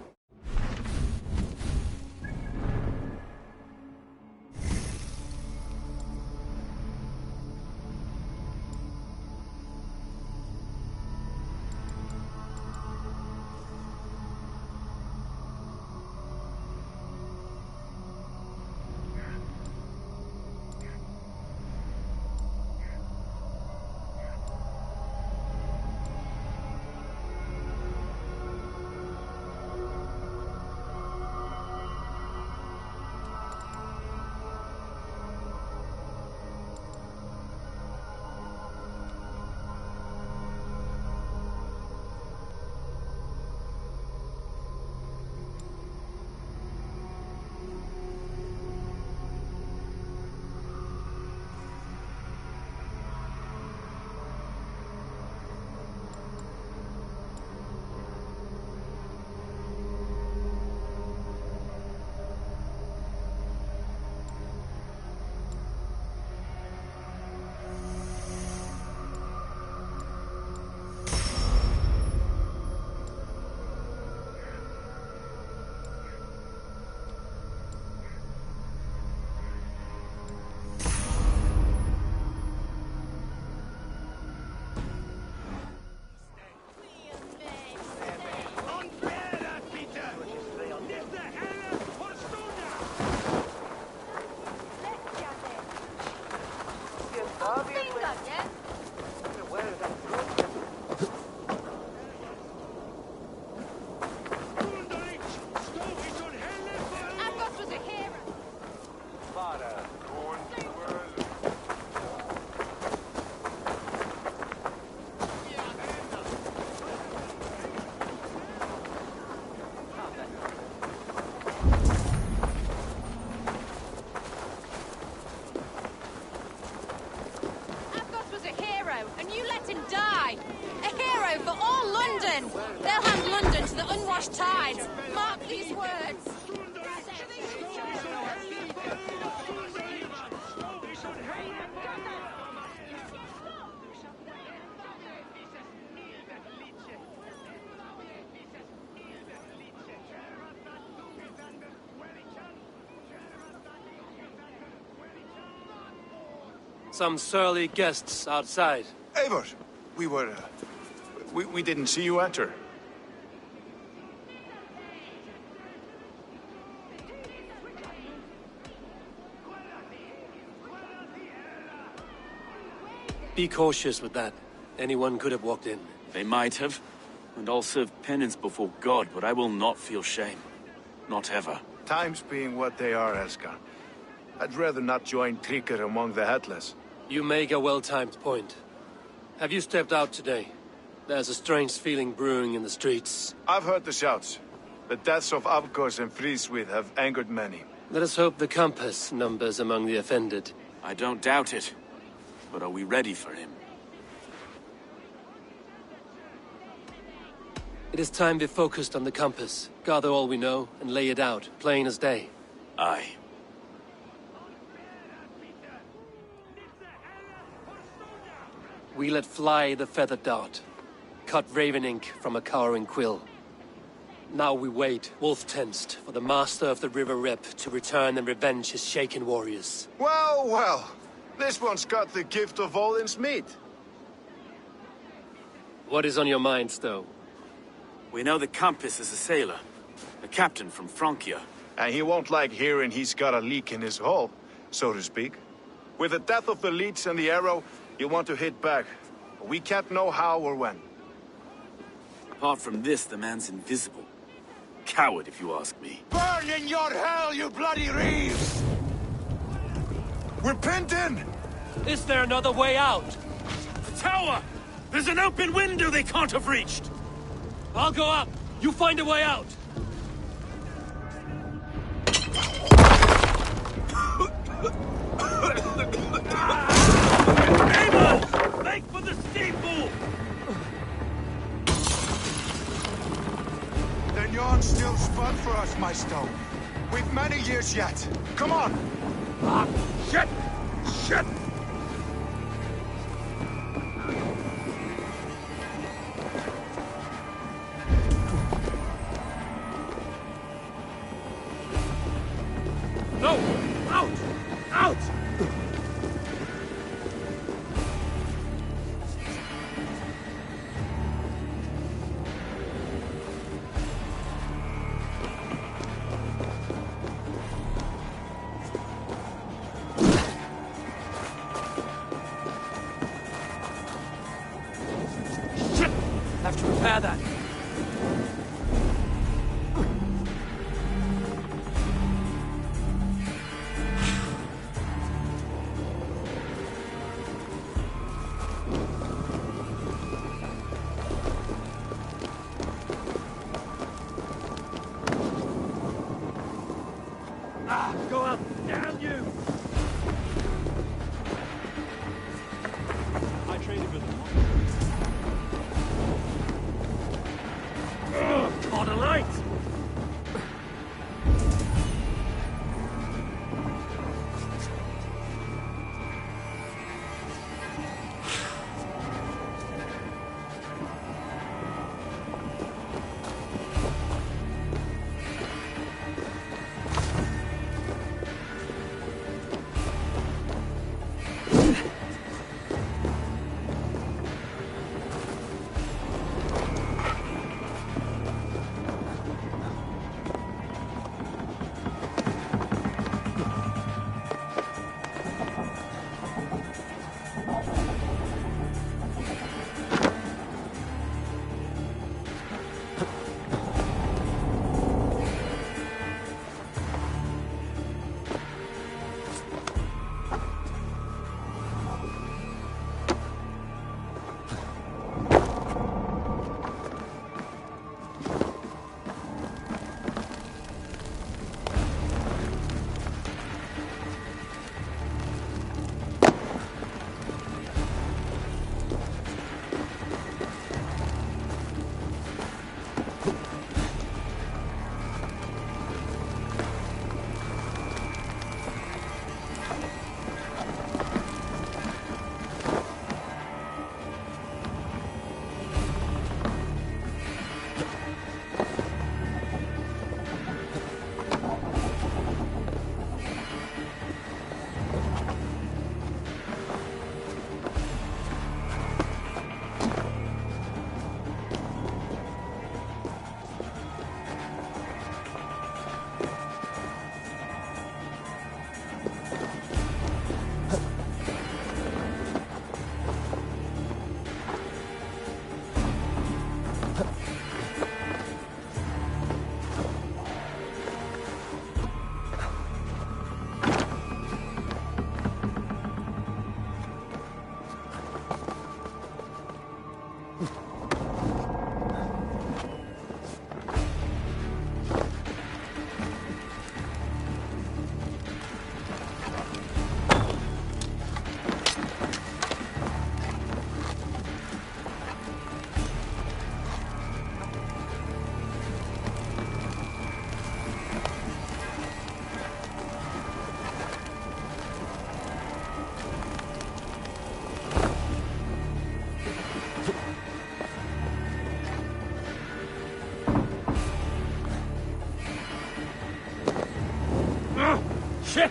Tides. Mark these words. Some surly guests outside. Eivor, we didn't see you enter. Be cautious with that. Anyone could have walked in. They might have, and I'll serve penance before God, but I will not feel shame. Not ever. Times being what they are, Elska. I'd rather not join Tricker among the Headless. You make a well-timed point. Have you stepped out today? There's a strange feeling brewing in the streets. I've heard the shouts. The deaths of Avgos and Friswith have angered many. Let us hope the compass numbers among the offended. I don't doubt it. But are we ready for him? It is time we focused on the compass. Gather all we know and lay it out, plain as day. Aye. We let fly the feathered dart. Cut raven ink from a cowering quill. Now we wait, wolf-tensed, for the master of the River Rep to return and revenge his shaken warriors. Well, well. This one's got the gift of Odin's meat. What is on your mind, Stowe? We know that Campus is a sailor. A captain from Francia. And he won't like hearing he's got a leak in his hull, so to speak. With the death of the leads and the arrow, you want to hit back. But we can't know how or when. Apart from this, the man's invisible. Coward, if you ask me. Burn in your hell, you bloody reeves! We're pinned in! Is there another way out? The tower! There's an open window they can't have reached! I'll go up! You find a way out! Amos! Make for the steeple! Then yawn's still spun for us, my Stowe. We've many years yet. Come on! Ah, shit! Shit! No! Out! Out! Shit! Have to repair that. Go up! Damn you! I traded with them. On a light! Shit!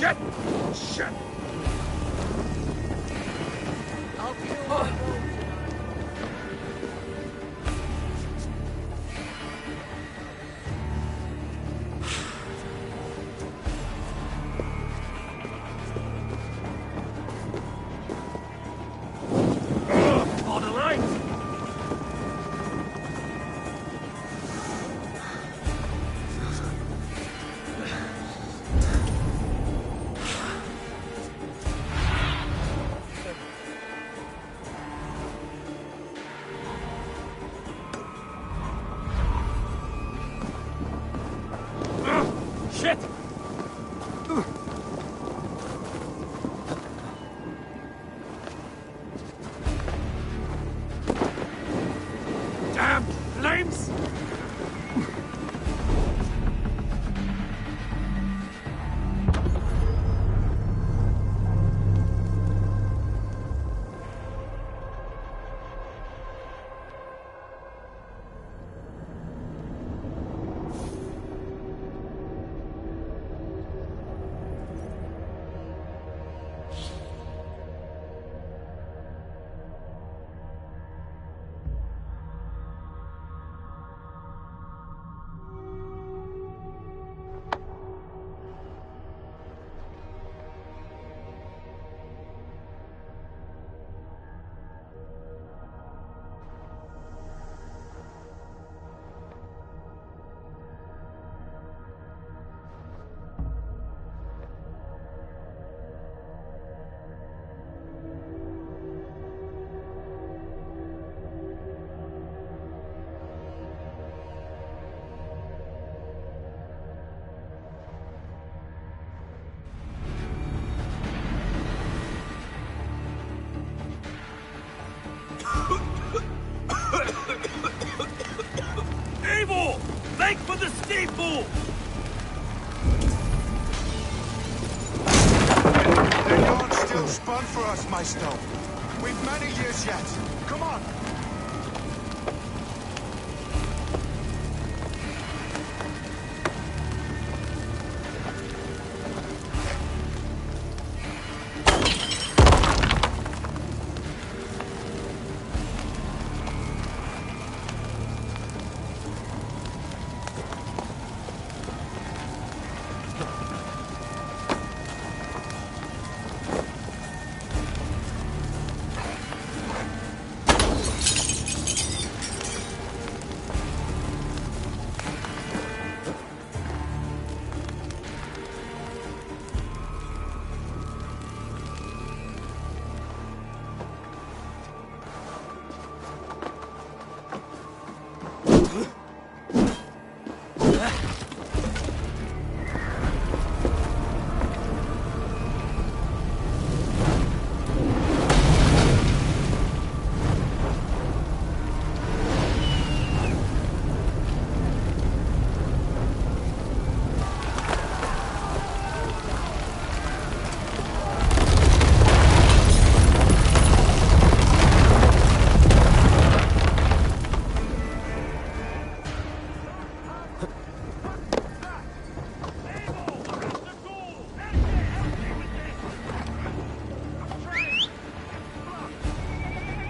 Shit! Shit! Shit! Damn flames! Eivor! Make for the steeple! The yarn's still spun for us, my stone. We've many years yet. Come on!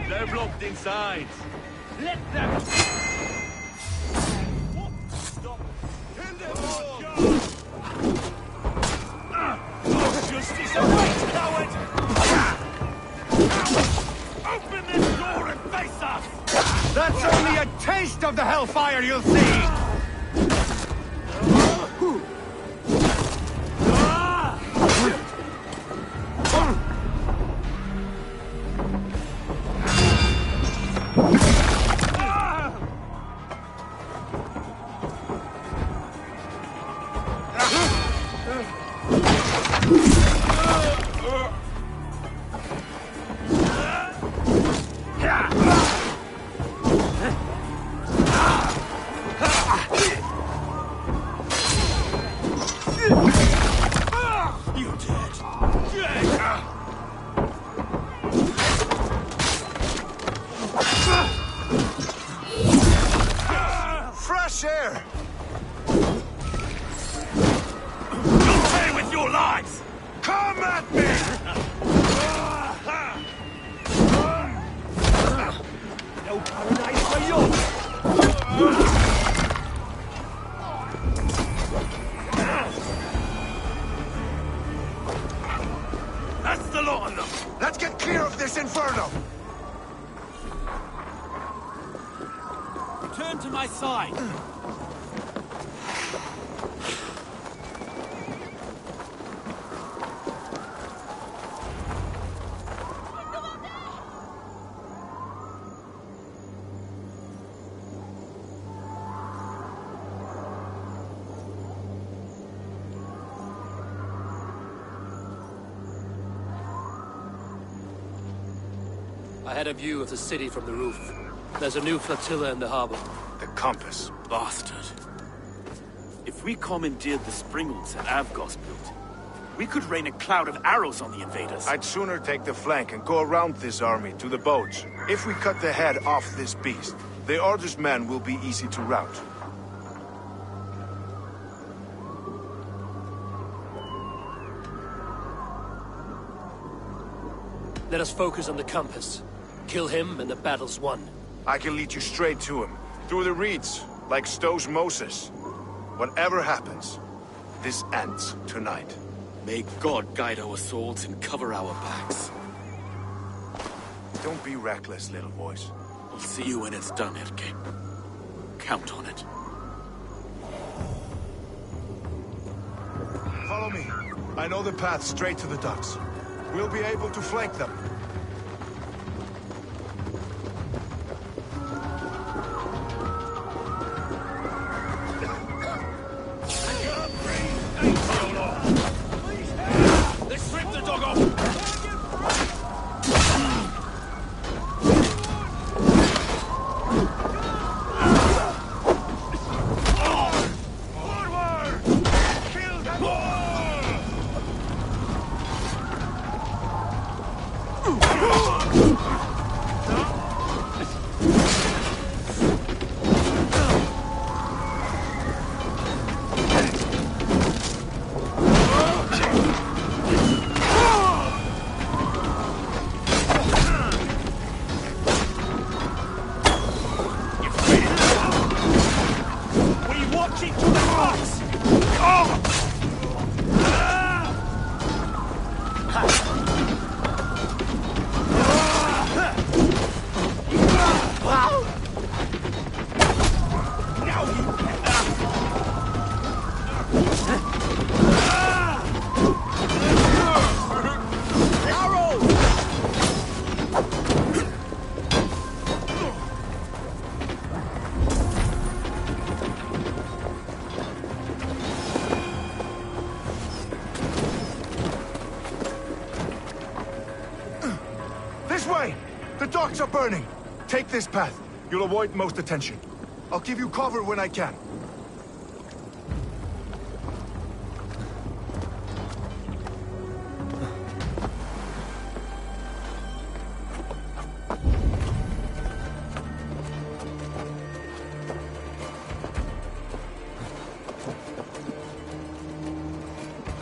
They're blocked inside. Let them... Stop! Kill them all! Justice awaits, coward! Open this door and face us! That's only a taste of the hellfire you'll see! Fresh air! You'll pay with your lives! Come at me! No paradise for you! That's the lot of them! Let's get clear of this inferno! Turn to my side! I had a view of the city from the roof. There's a new flotilla in the harbor. The compass. Bastard. If we commandeered the springalds that Avgos built, we could rain a cloud of arrows on the invaders. I'd sooner take the flank and go around this army to the boats. If we cut the head off this beast, the Order's men will be easy to rout. Let us focus on the compass. Kill him and the battle's won. I can lead you straight to him. Through the reeds, like Stowe's Moses. Whatever happens, this ends tonight. May God guide our swords and cover our backs. Don't be reckless, little voice. I'll see you when it's done, Erke. Count on it. Follow me. I know the path straight to the docks. We'll be able to flank them. Let's strip the dog off! The docks are burning! Take this path. You'll avoid most attention. I'll give you cover when I can.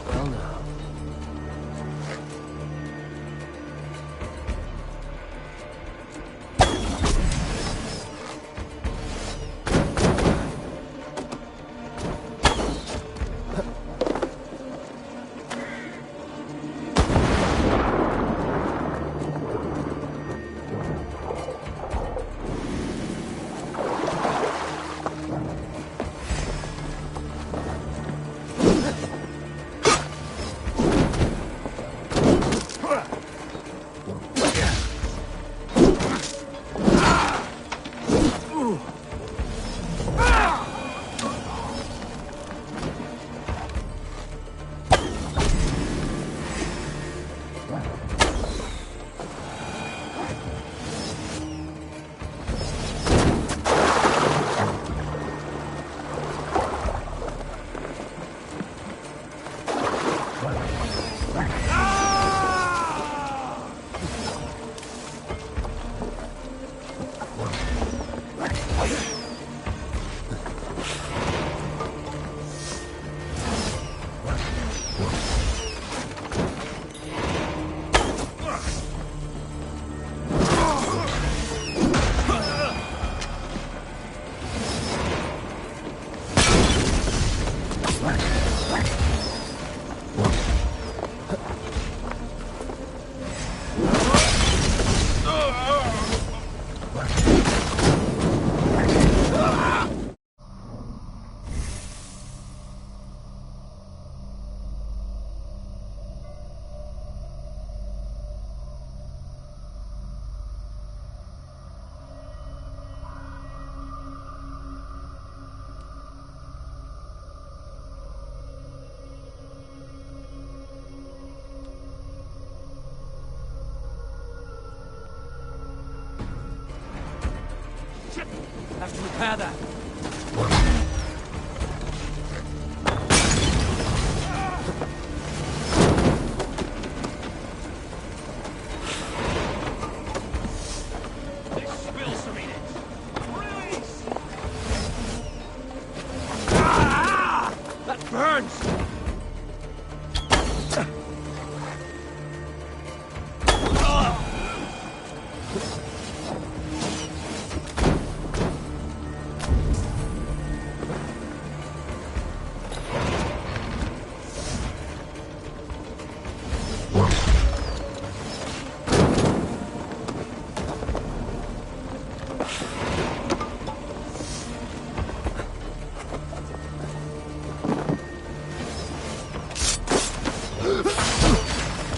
Well now. Have to repair that. They spill some in it. Release! Ah! That burns!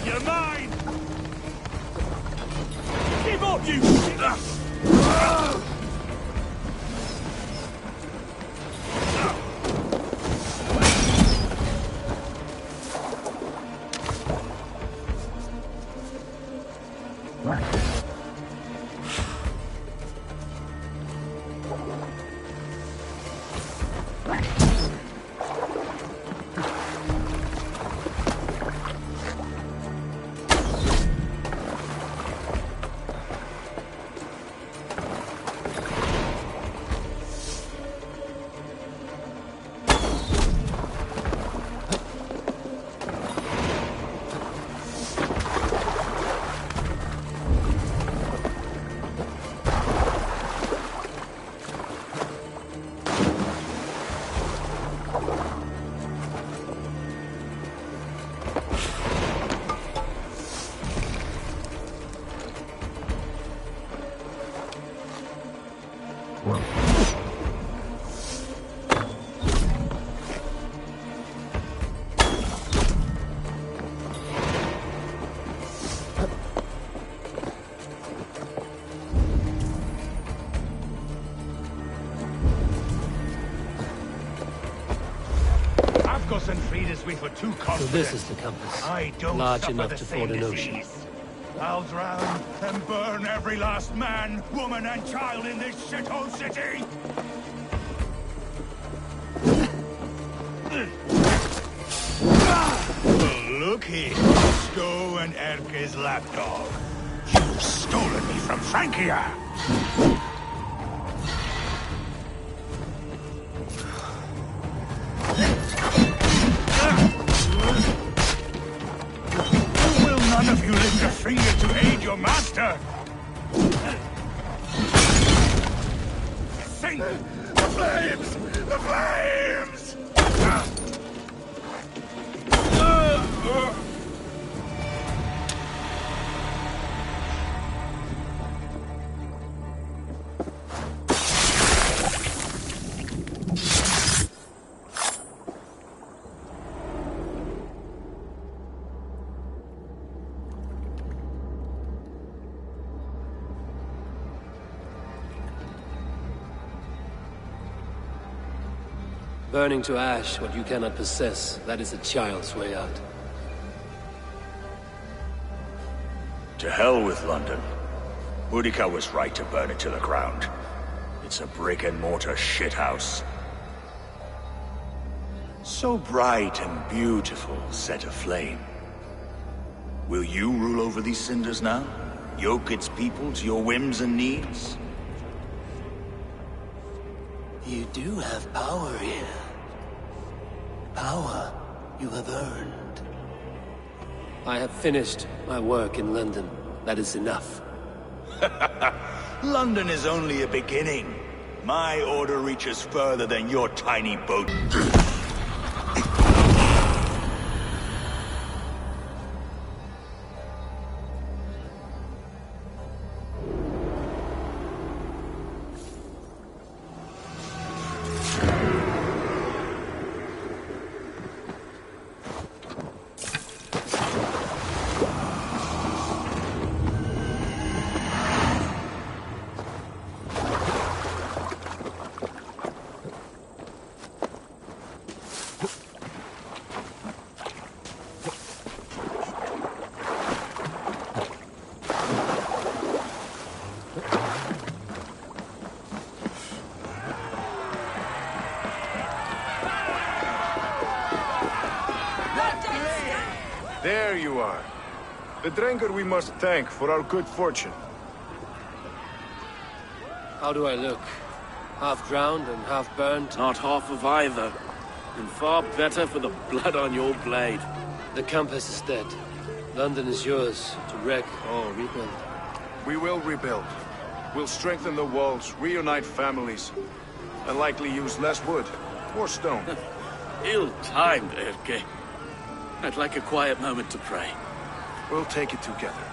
You're mine! Give up, you! And Frida's we were too confident. So this is the compass. I don't large enough to ford an disease. ocean. I'll drown and burn every last man, woman, and child in this shithole city! Look here, Sto and Erke's lapdog. You've stolen me from Frankia! None of you lift a finger to aid your master! Sing! The flames! The flames! Burning to ash what you cannot possess, that is a child's way out. To hell with London. Boudica was right to burn it to the ground. It's a brick-and-mortar shithouse. So bright and beautiful, set aflame. Will you rule over these cinders now? Yoke its people to your whims and needs? You do have power here. Power you have earned. I have finished my work in London. That is enough. London is only a beginning. My order reaches further than your tiny boat. There you are. The Drenker we must thank for our good fortune. How do I look? Half drowned and half burnt? Not half of either. And far better for the blood on your blade. The Campus is dead. London is yours, to wreck or rebuild. We will rebuild. We'll strengthen the walls, reunite families, and likely use less wood, more stone. Ill-timed, Erke. I'd like a quiet moment to pray. We'll take it together.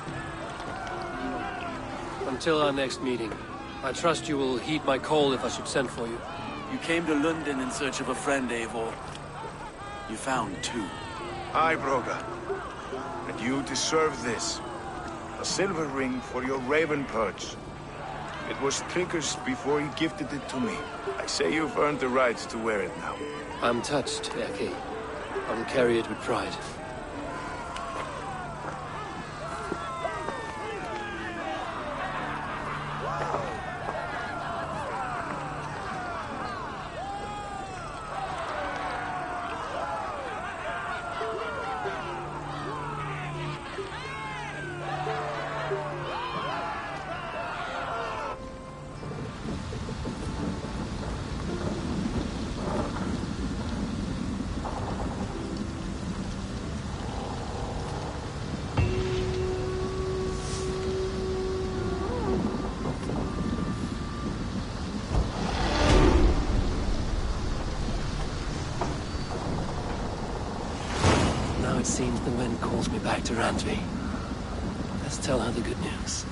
Until our next meeting, I trust you will heed my call if I should send for you. You came to London in search of a friend, Eivor. You found two. Aye, Broga. And you deserve this. A silver ring for your raven perch. It was Trigger's before he gifted it to me. I say you've earned the right to wear it now. I'm touched, Erke. I will carry it with pride. It seems the wind calls me back to Randvi. Let's tell her the good news.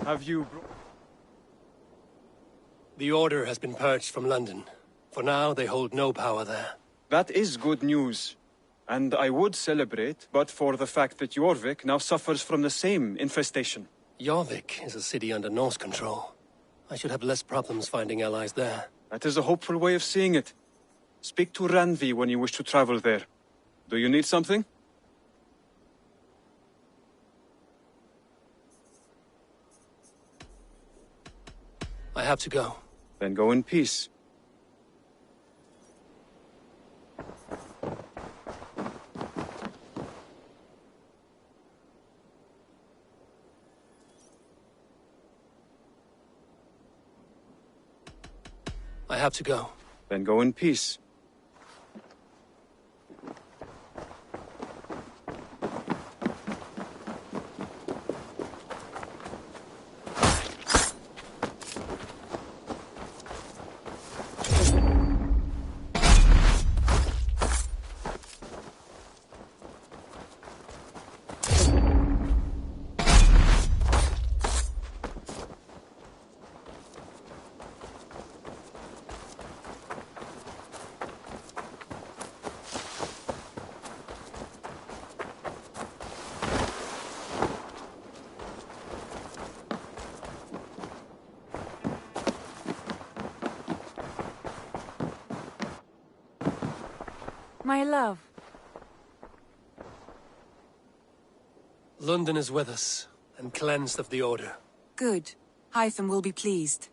Have you... The Order has been purged from London. For now, they hold no power there. That is good news. And I would celebrate, but for the fact that Jorvik now suffers from the same infestation. Jorvik is a city under Norse control. I should have less problems finding allies there. That is a hopeful way of seeing it. Speak to Ranvi when you wish to travel there. Do you need something? I have to go. Then go in peace. I have to go. Then go in peace. My love. London is with us, and cleansed of the Order. Good. Hytham will be pleased.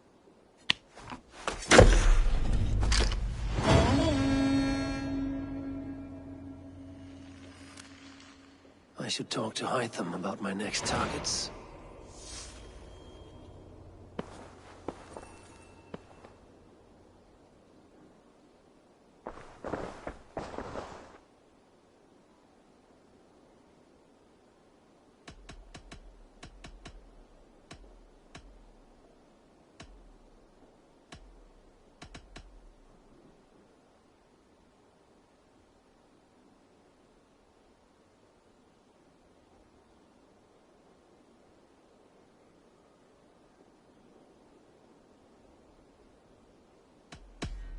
I should talk to Hytham about my next targets.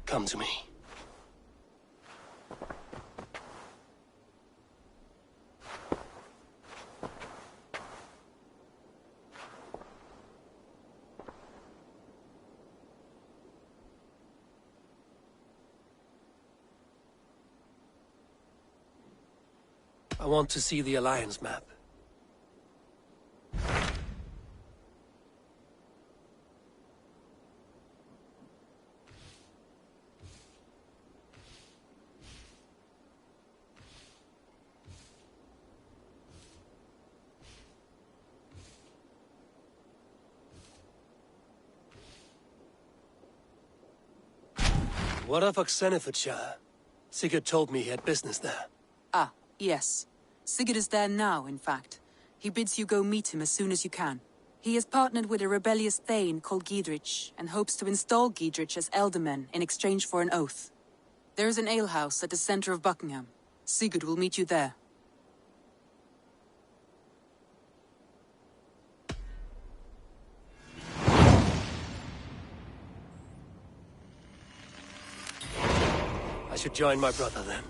Come to me. I want to see the Alliance map. What of Oxenfordshire? Sigurd told me he had business there. Ah, yes. Sigurd is there now, in fact. He bids you go meet him as soon as you can. He has partnered with a rebellious thane called Giedrich, and hopes to install Giedrich as Elderman in exchange for an oath. There is an alehouse at the center of Buckingham. Sigurd will meet you there. I should join my brother then.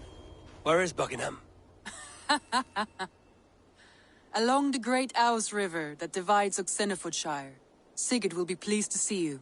Where is Buckingham? Along the great Ouse River that divides Oxenfordshire. Sigurd will be pleased to see you.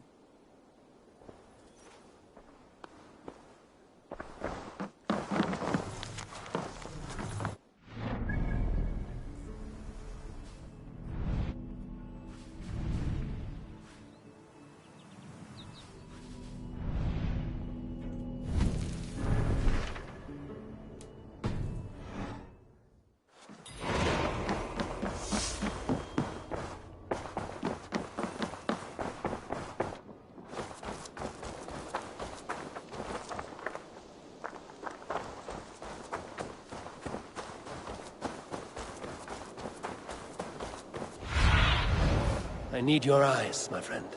I need your eyes, my friend.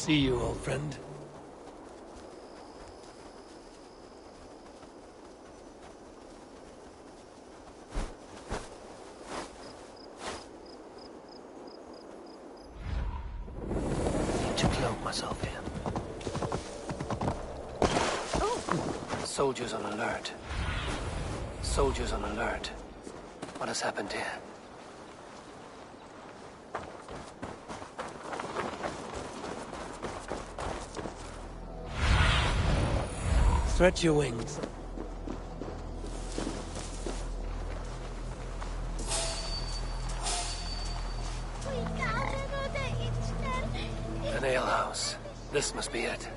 See you, old friend. Need to cloak myself here. Soldiers on alert. Soldiers on alert. What has happened here? Stretch your wings. An alehouse. This must be it.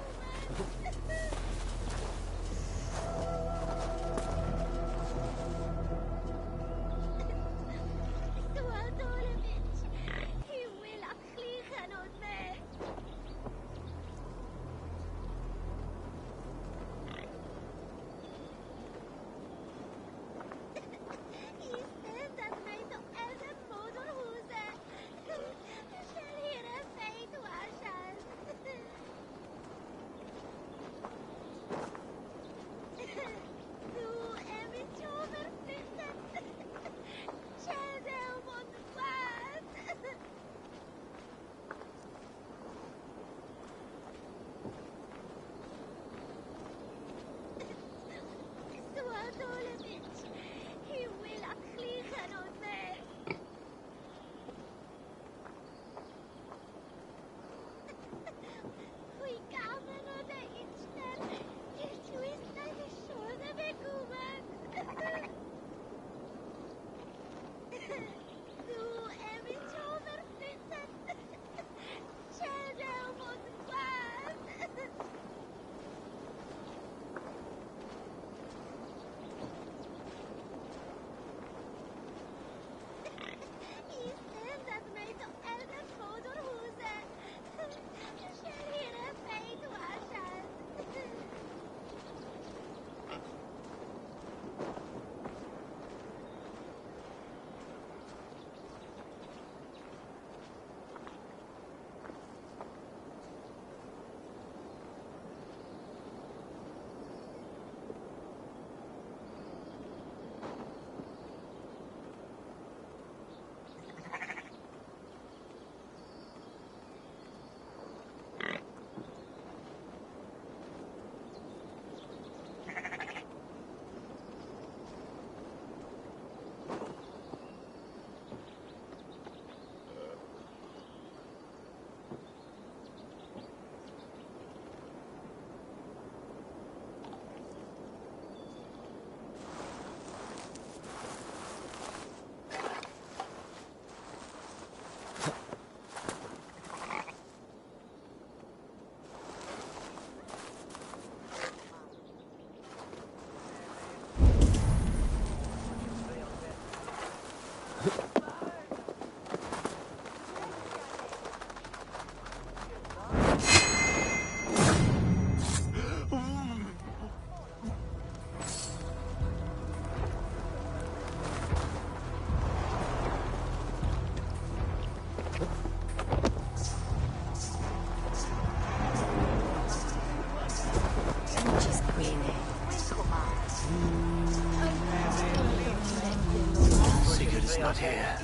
Not here.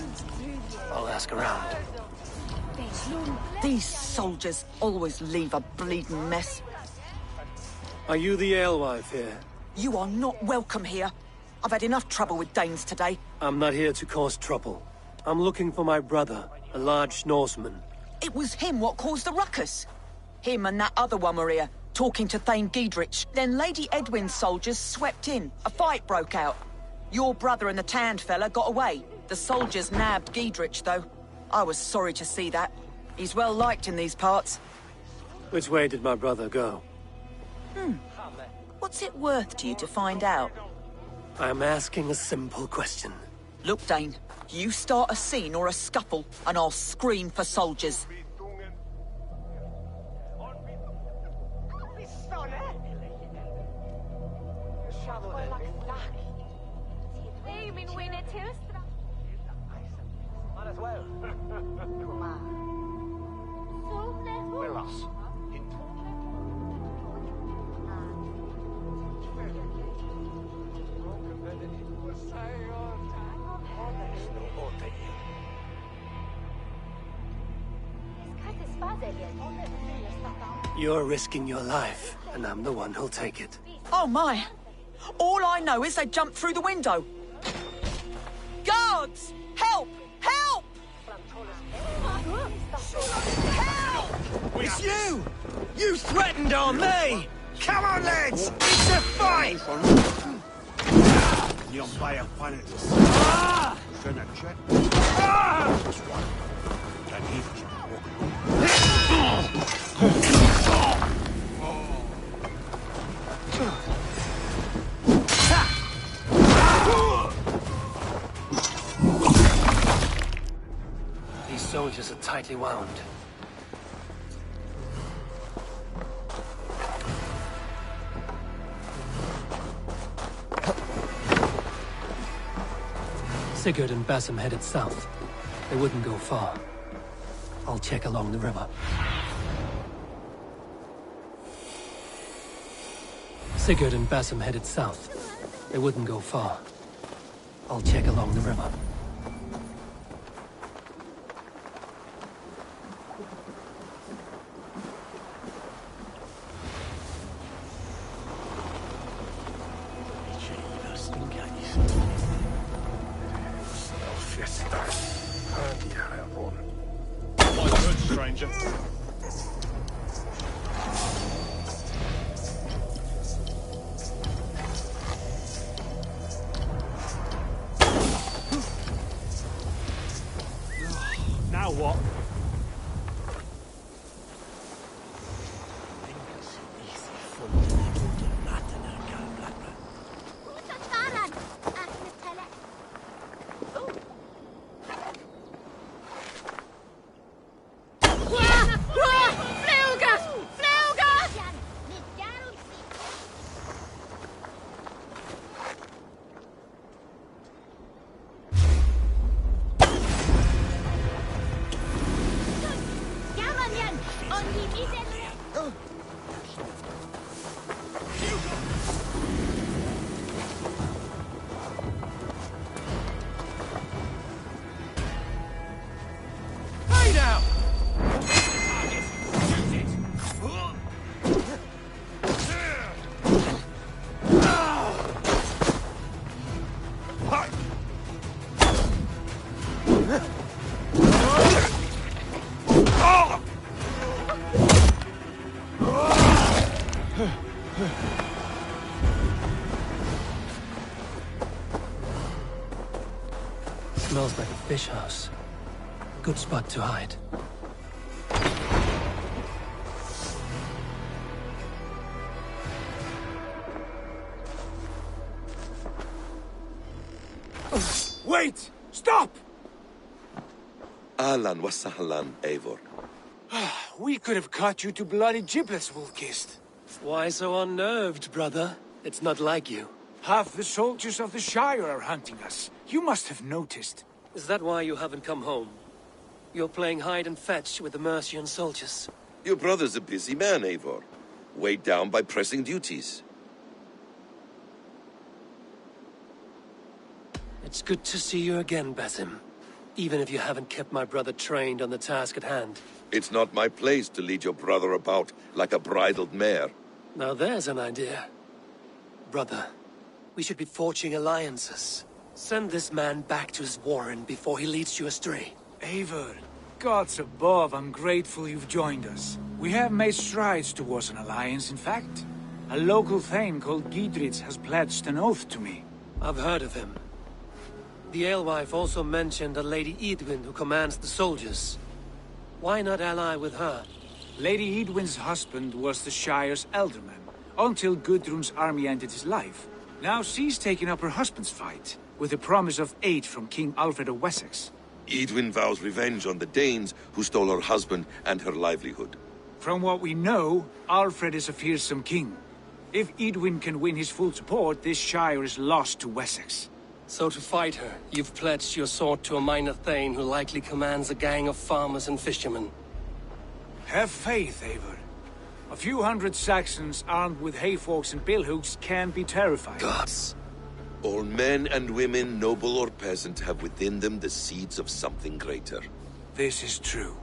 I'll ask around. These soldiers always leave a bleeding mess. Are you the alewife here? You are not welcome here. I've had enough trouble with Danes today. I'm not here to cause trouble. I'm looking for my brother, a large Norseman. It was him what caused the ruckus. Him and that other one were here, talking to Thane Giedrich. Then Lady Edwin's soldiers swept in. A fight broke out. Your brother and the tanned fella got away. The soldiers nabbed Giedrich, though. I was sorry to see that. He's well liked in these parts. Which way did my brother go? What's it worth to you to find out? I'm asking a simple question. Look, Dane, you start a scene or a scuffle, and I'll scream for soldiers. You're risking your life, and I'm the one who'll take it. Oh my! All I know is they jumped through the window. Guards! Help! Help! Help! It's you! You threatened on me! Come on, lads! It's a fight! You'll buy a planet. These soldiers are tightly wound. Sigurd and Basim headed south. They wouldn't go far. I'll check along the river. Sigurd and Basim headed south. They wouldn't go far. I'll check along the river. Stranger. Now what? Smells like a fish house. Good spot to hide. Wait! Stop! Ahlan wa sahlan, Eivor. We could have cut you to bloody giblets, Wolf-Kissed. Why so unnerved, brother? It's not like you. Half the soldiers of the Shire are hunting us. You must have noticed. Is that why you haven't come home? You're playing hide and fetch with the Mercian soldiers. Your brother's a busy man, Eivor. Weighed down by pressing duties. It's good to see you again, Basim. Even if you haven't kept my brother trained on the task at hand. It's not my place to lead your brother about like a bridled mare. Now there's an idea. Brother, we should be forging alliances. Send this man back to his warren before he leads you astray. Eivor, gods above, I'm grateful you've joined us. We have made strides towards an alliance, in fact. A local thane called Gidritz has pledged an oath to me. I've heard of him. The alewife also mentioned a Lady Edwin who commands the soldiers. Why not ally with her? Lady Edwin's husband was the Shire's elderman, until Gudrun's army ended his life. Now she's taken up her husband's fight, with the promise of aid from King Alfred of Wessex. Edwin vows revenge on the Danes who stole her husband and her livelihood. From what we know, Alfred is a fearsome king. If Edwin can win his full support, this Shire is lost to Wessex. So to fight her, you've pledged your sword to a minor thane who likely commands a gang of farmers and fishermen. Have faith, Eivor. A few hundred Saxons armed with hayforks and billhooks can be terrifying. Gods. All men and women, noble or peasant, have within them the seeds of something greater. This is true.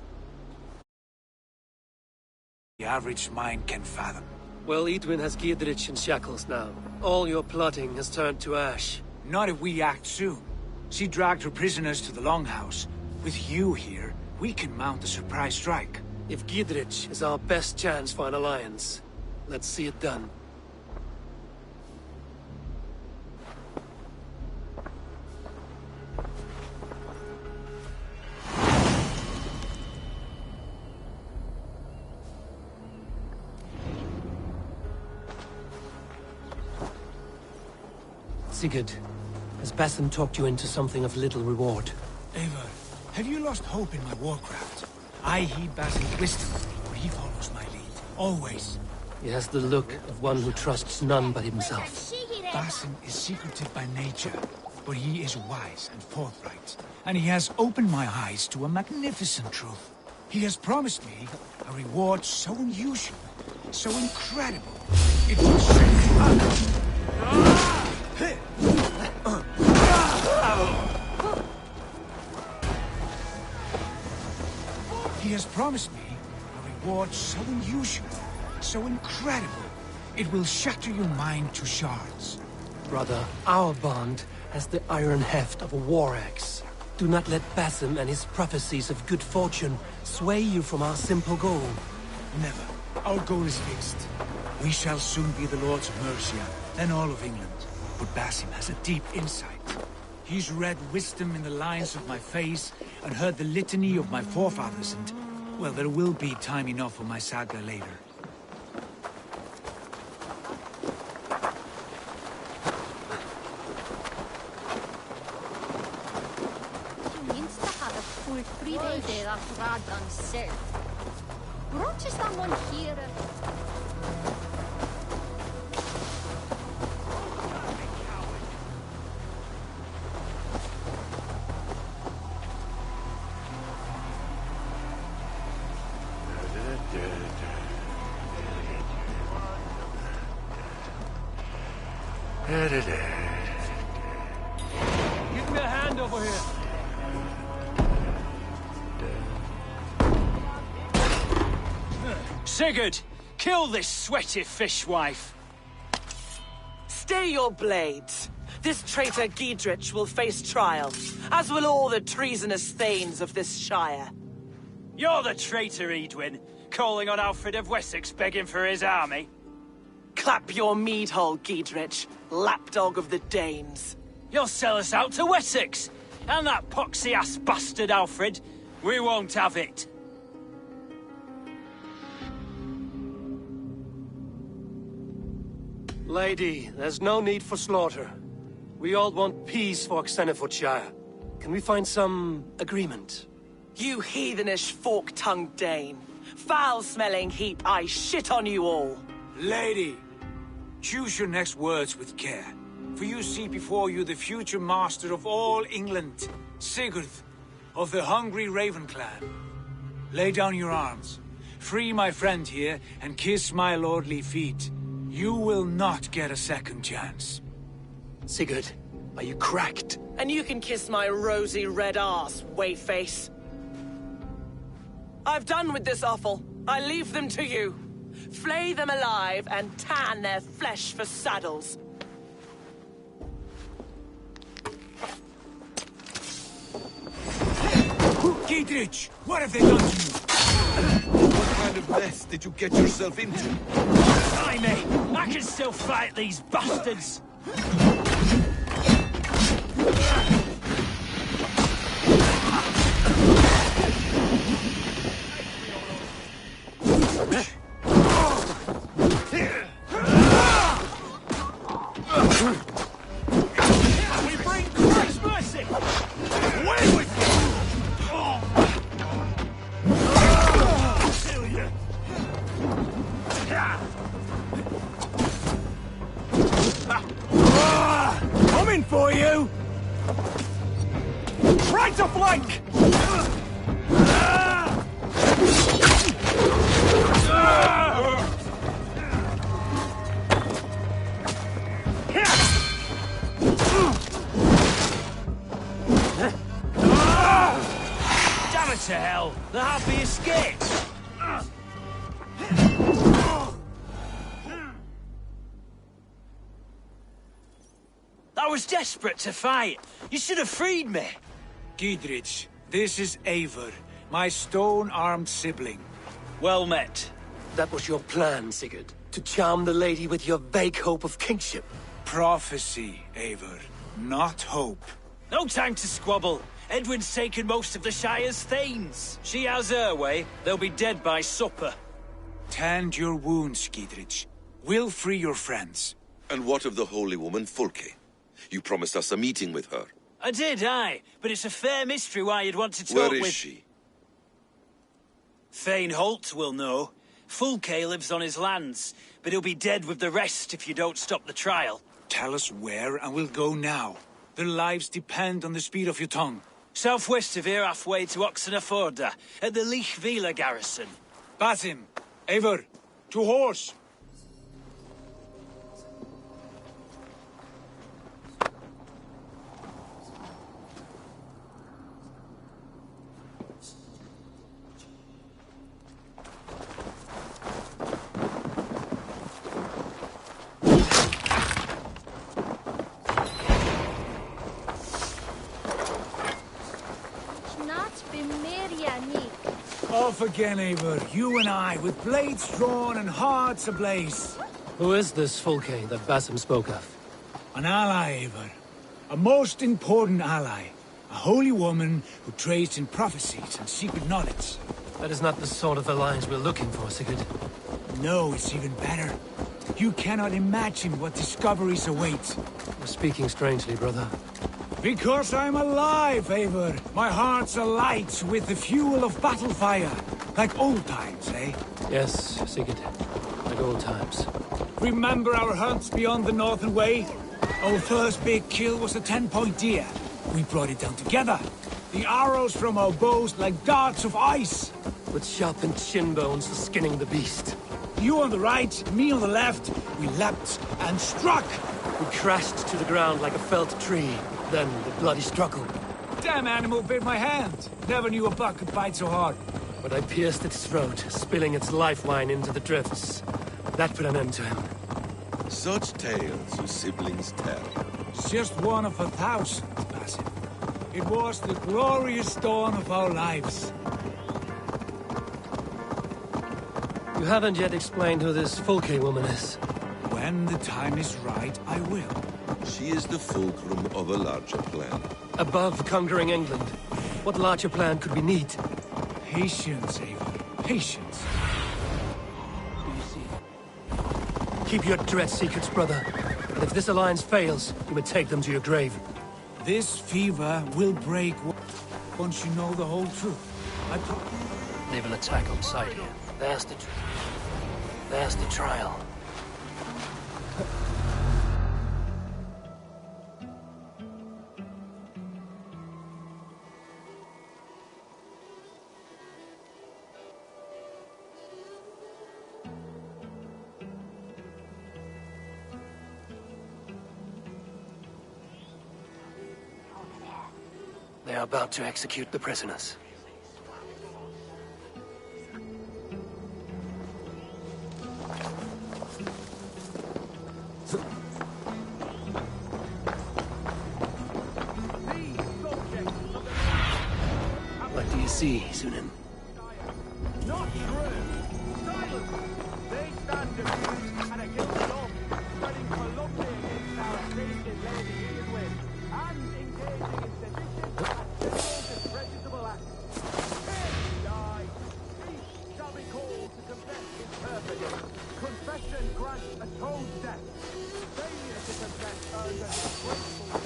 the average mind can fathom. Well, Edwin has Giedrich in shackles now. All your plotting has turned to ash. Not if we act soon. She dragged her prisoners to the Longhouse. With you here, we can mount a surprise strike. If Giedrich is our best chance for an alliance, let's see it done. Sigurd, has Basim talked you into something of little reward? Eivor, have you lost hope in my warcraft? I heed Basim's wisdom, but he follows my lead. Always. He has the look of one who trusts none but himself. Basim is secretive by nature, but he is wise and forthright. And he has opened my eyes to a magnificent truth. He has promised me a reward so unusual, so incredible, it will shake me up. He has promised me a reward so unusual, so incredible, it will shatter your mind to shards. Brother, our bond has the iron heft of a war axe. Do not let Basim and his prophecies of good fortune sway you from our simple goal. Never. Our goal is fixed. We shall soon be the lords of Mercia, then all of England. But Basim has a deep insight. He's read wisdom in the lines of my face and heard the litany of my forefathers and... well, there will be time enough for my saga later. Give me a hand over here. Sigurd, kill this sweaty fishwife. Stay your blades. This traitor Giedrich will face trial, as will all the treasonous thanes of this shire. You're the traitor, Edwin, calling on Alfred of Wessex begging for his army. Clap your mead hole, Giedrich, lapdog of the Danes. You'll sell us out to Wessex, and that poxy-ass bastard Alfred. We won't have it. Lady, there's no need for slaughter. We all want peace for Xenofordshire. Can we find some agreement? You heathenish fork-tongued Dane. Foul-smelling heap, I shit on you all. Lady, choose your next words with care. For you see before you the future master of all England, Sigurd, of the hungry Raven clan. Lay down your arms. Free my friend here, and kiss my lordly feet. You will not get a second chance. Sigurd, are you cracked? And you can kiss my rosy red arse, wayface. I've done with this offal. I leave them to you. Flay them alive and tan their flesh for saddles. Giedrich, what have they done to you? What kind of mess did you get yourself into? Blimey, I can still fight these bastards. We bring Christ's mercy! Away with you! Coming for you! Try to flank! Damn it to hell! The happy escaped! I was desperate to fight. You should have freed me. Giedrich, this is Eivor, my stone-armed sibling. Well met. That was your plan, Sigurd. To charm the lady with your vague hope of kingship. Prophecy, Eivor, not hope. No time to squabble. Edwin's taken most of the Shire's thanes. She has her way. They'll be dead by supper. Tend your wounds, Giedrich. We'll free your friends. And what of the holy woman, Fulke? You promised us a meeting with her. I did, aye. But it's a fair mystery why you'd want to talk with... Where is she? Thane Holt will know. Fulke lives on his lands, but he'll be dead with the rest if you don't stop the trial. Tell us where, and we'll go now. Their lives depend on the speed of your tongue. Southwest of here, halfway to Oxenaforda, at the Lichvila garrison. Basim, Eivor, to horse! Off again, Eivor. You and I, with blades drawn and hearts ablaze. Who is this Fulke that Basim spoke of? An ally, Eivor. A most important ally. A holy woman who trades in prophecies and secret knowledge. That is not the sort of alliance we're looking for, Sigurd. No, it's even better. You cannot imagine what discoveries await. You're speaking strangely, brother. Because I'm alive, Eivor. My heart's alight with the fuel of battle fire. Like old times, eh? Yes, Sigurd. Like old times. Remember our hunts beyond the Northern Way? Our first big kill was a 10-point deer. We brought it down together. The arrows from our bows like darts of ice. With sharpened shin bones for skinning the beast. You on the right, me on the left. We leapt and struck. We crashed to the ground like a felled tree. Then the bloody struggle. Damn animal bit my hand. Never knew a buck could bite so hard. But I pierced its throat, spilling its life wine into the drifts. That put an end to him. Such tales your siblings tell. It's just one of 1,000, Basim. It was the glorious dawn of our lives. You haven't yet explained who this Fulke woman is. When the time is right, I will. She is the fulcrum of a larger plan. Above conquering England, what larger plan could we need? Patience, Eivor. Patience. Keep your dread secrets, brother. And if this alliance fails, you may take them to your grave. This fever will break once you know the whole truth. I promise. They will attack on sight here. There's the trial. They are about to execute the prisoners. What do you see, Sunan? Not true! Silence! They stand abused and against law, spreading calumny against our sacred lady Edwin, and engaging in sedition and disreputable acts. Here die! Each shall be called to confess his purpose. Confession grants atones death. Failure to confess earns a disgraceful...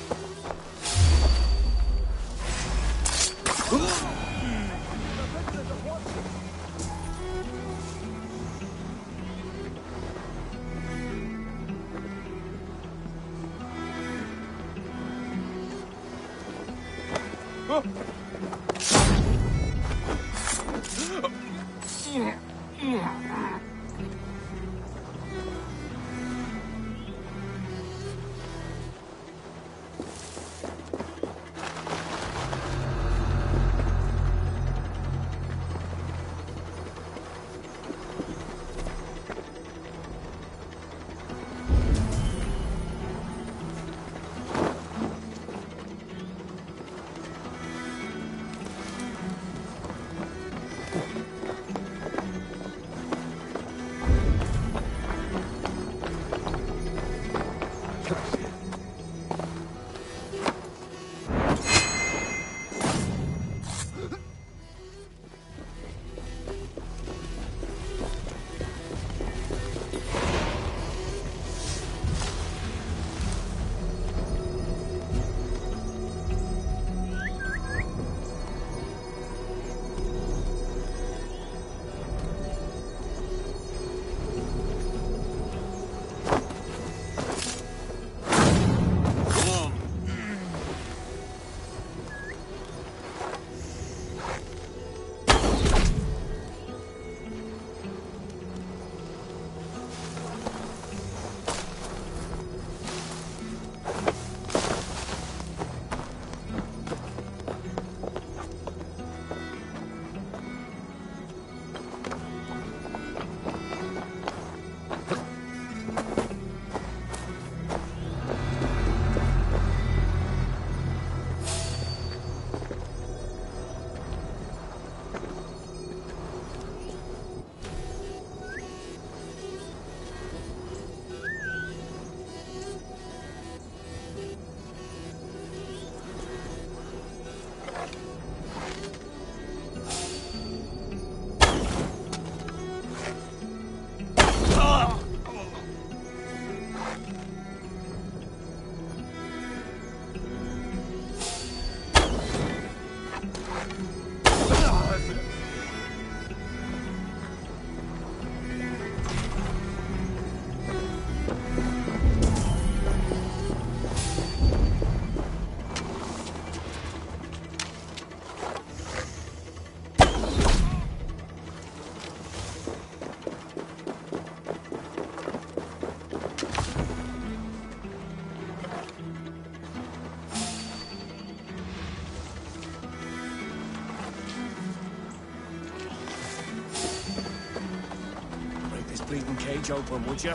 cage open, would you?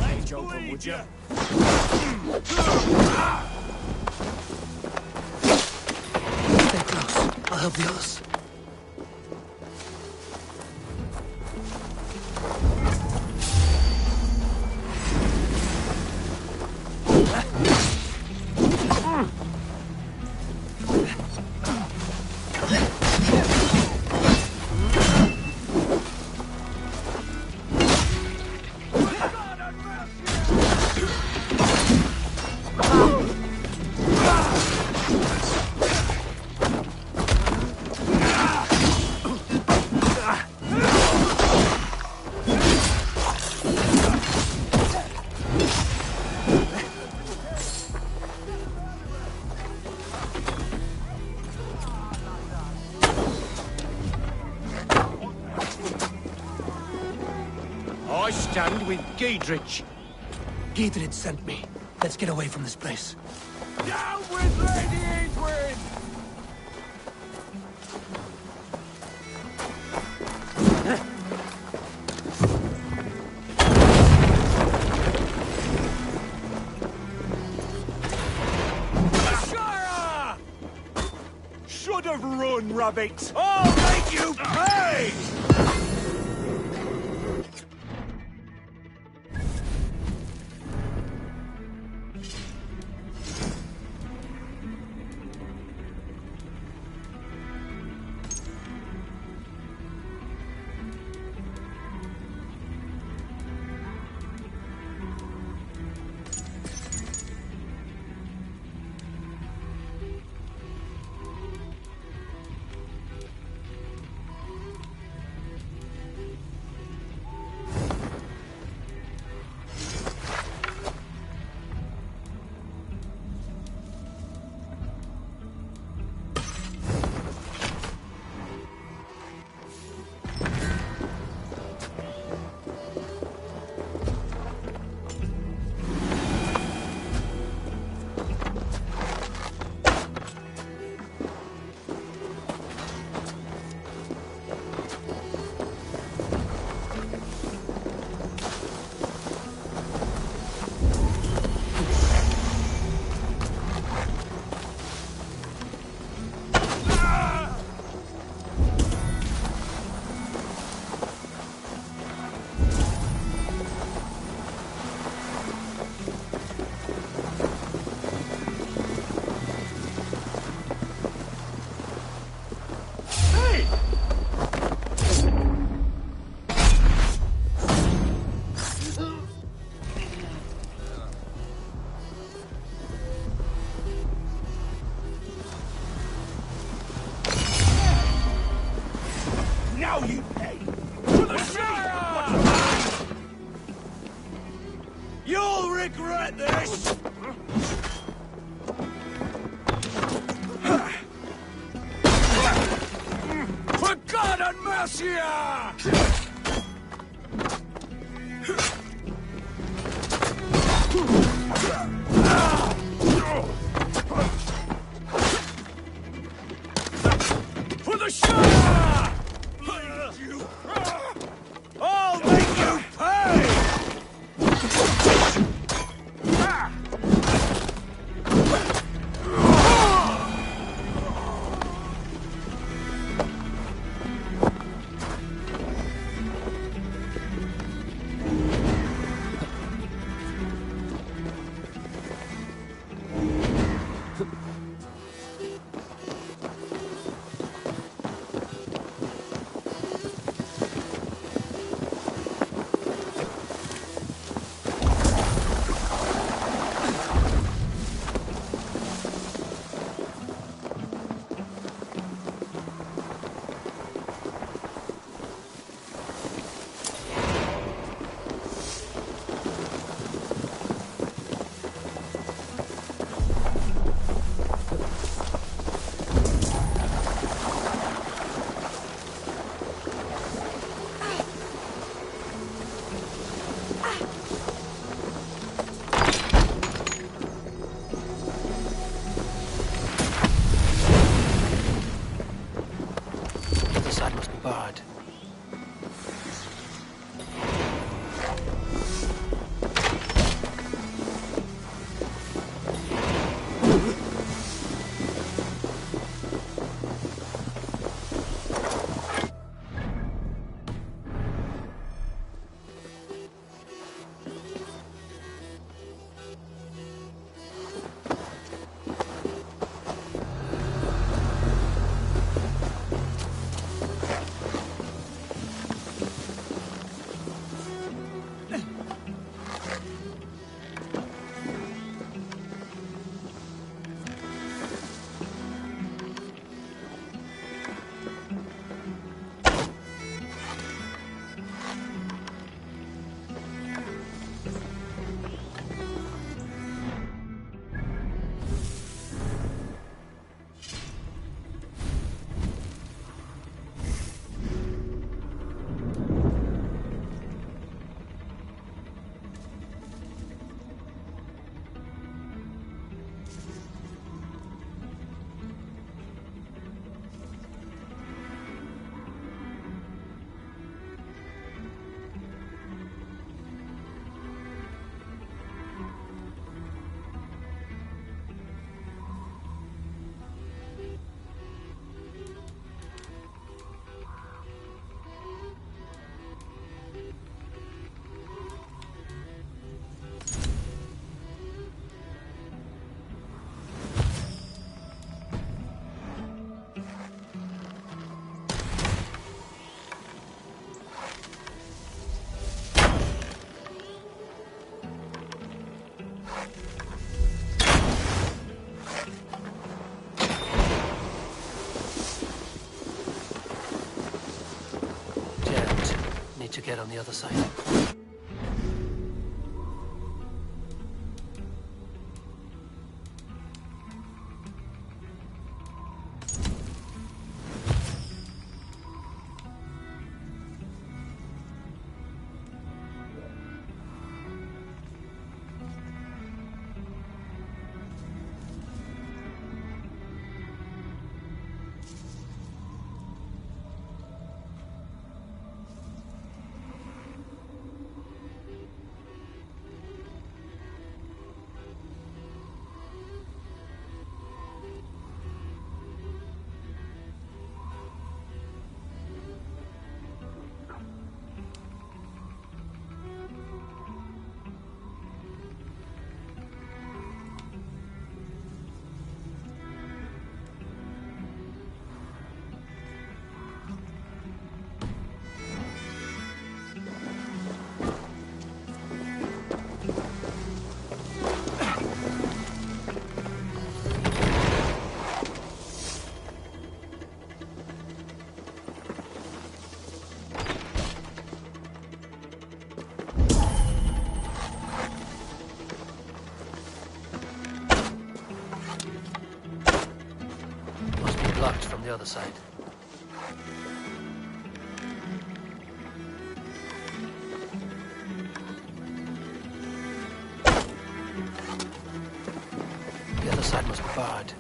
Cage open, would you? Stay close. I'll help the others. I stand with Giedrich. Giedrich sent me. Let's get away from this place. Down with Lady Edwin! Ashara! Should have run, rabbit! I'll make you pay! Now you pay! For the Shire! You'll regret this! For God and mercy! For the Shire! I'll make you pay! to get on the other side. Blocked from the other side. The other side must be barred.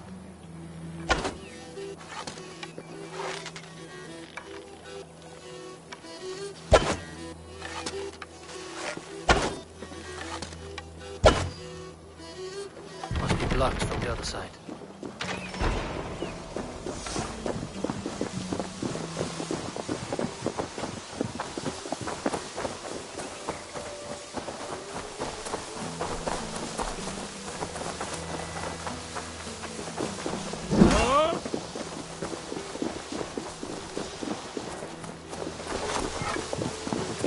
Must be blocked from the other side.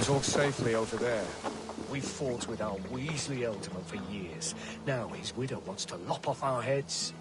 Talk safely over there. We fought with our Weasley Ealdorman for years. Now his widow wants to lop off our heads.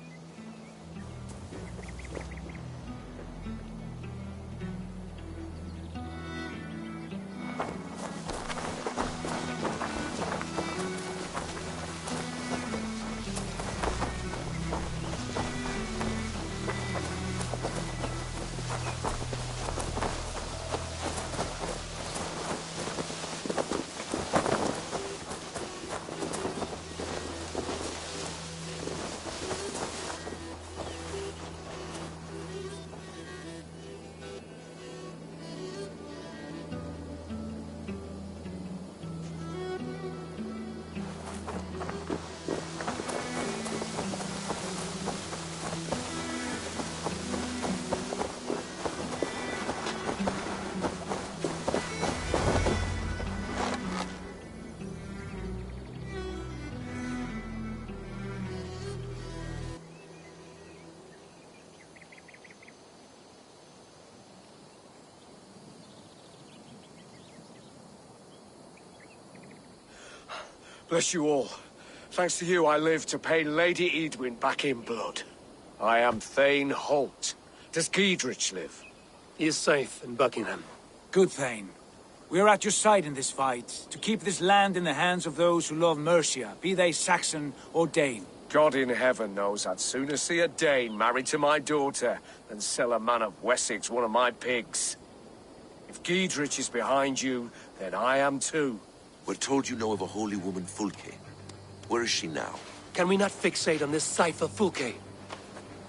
Bless you all. Thanks to you, I live to pay Lady Edwin back in blood. I am Thane Holt. Does Giedrich live? He is safe in Buckingham. Good, Thane. We are at your side in this fight, to keep this land in the hands of those who love Mercia, be they Saxon or Dane. God in heaven knows I'd sooner see a Dane married to my daughter than sell a man of Wessex one of my pigs. If Giedrich is behind you, then I am too. We're told you know of a holy woman, Fulke. Where is she now? Can we not fixate on this cipher, Fulke?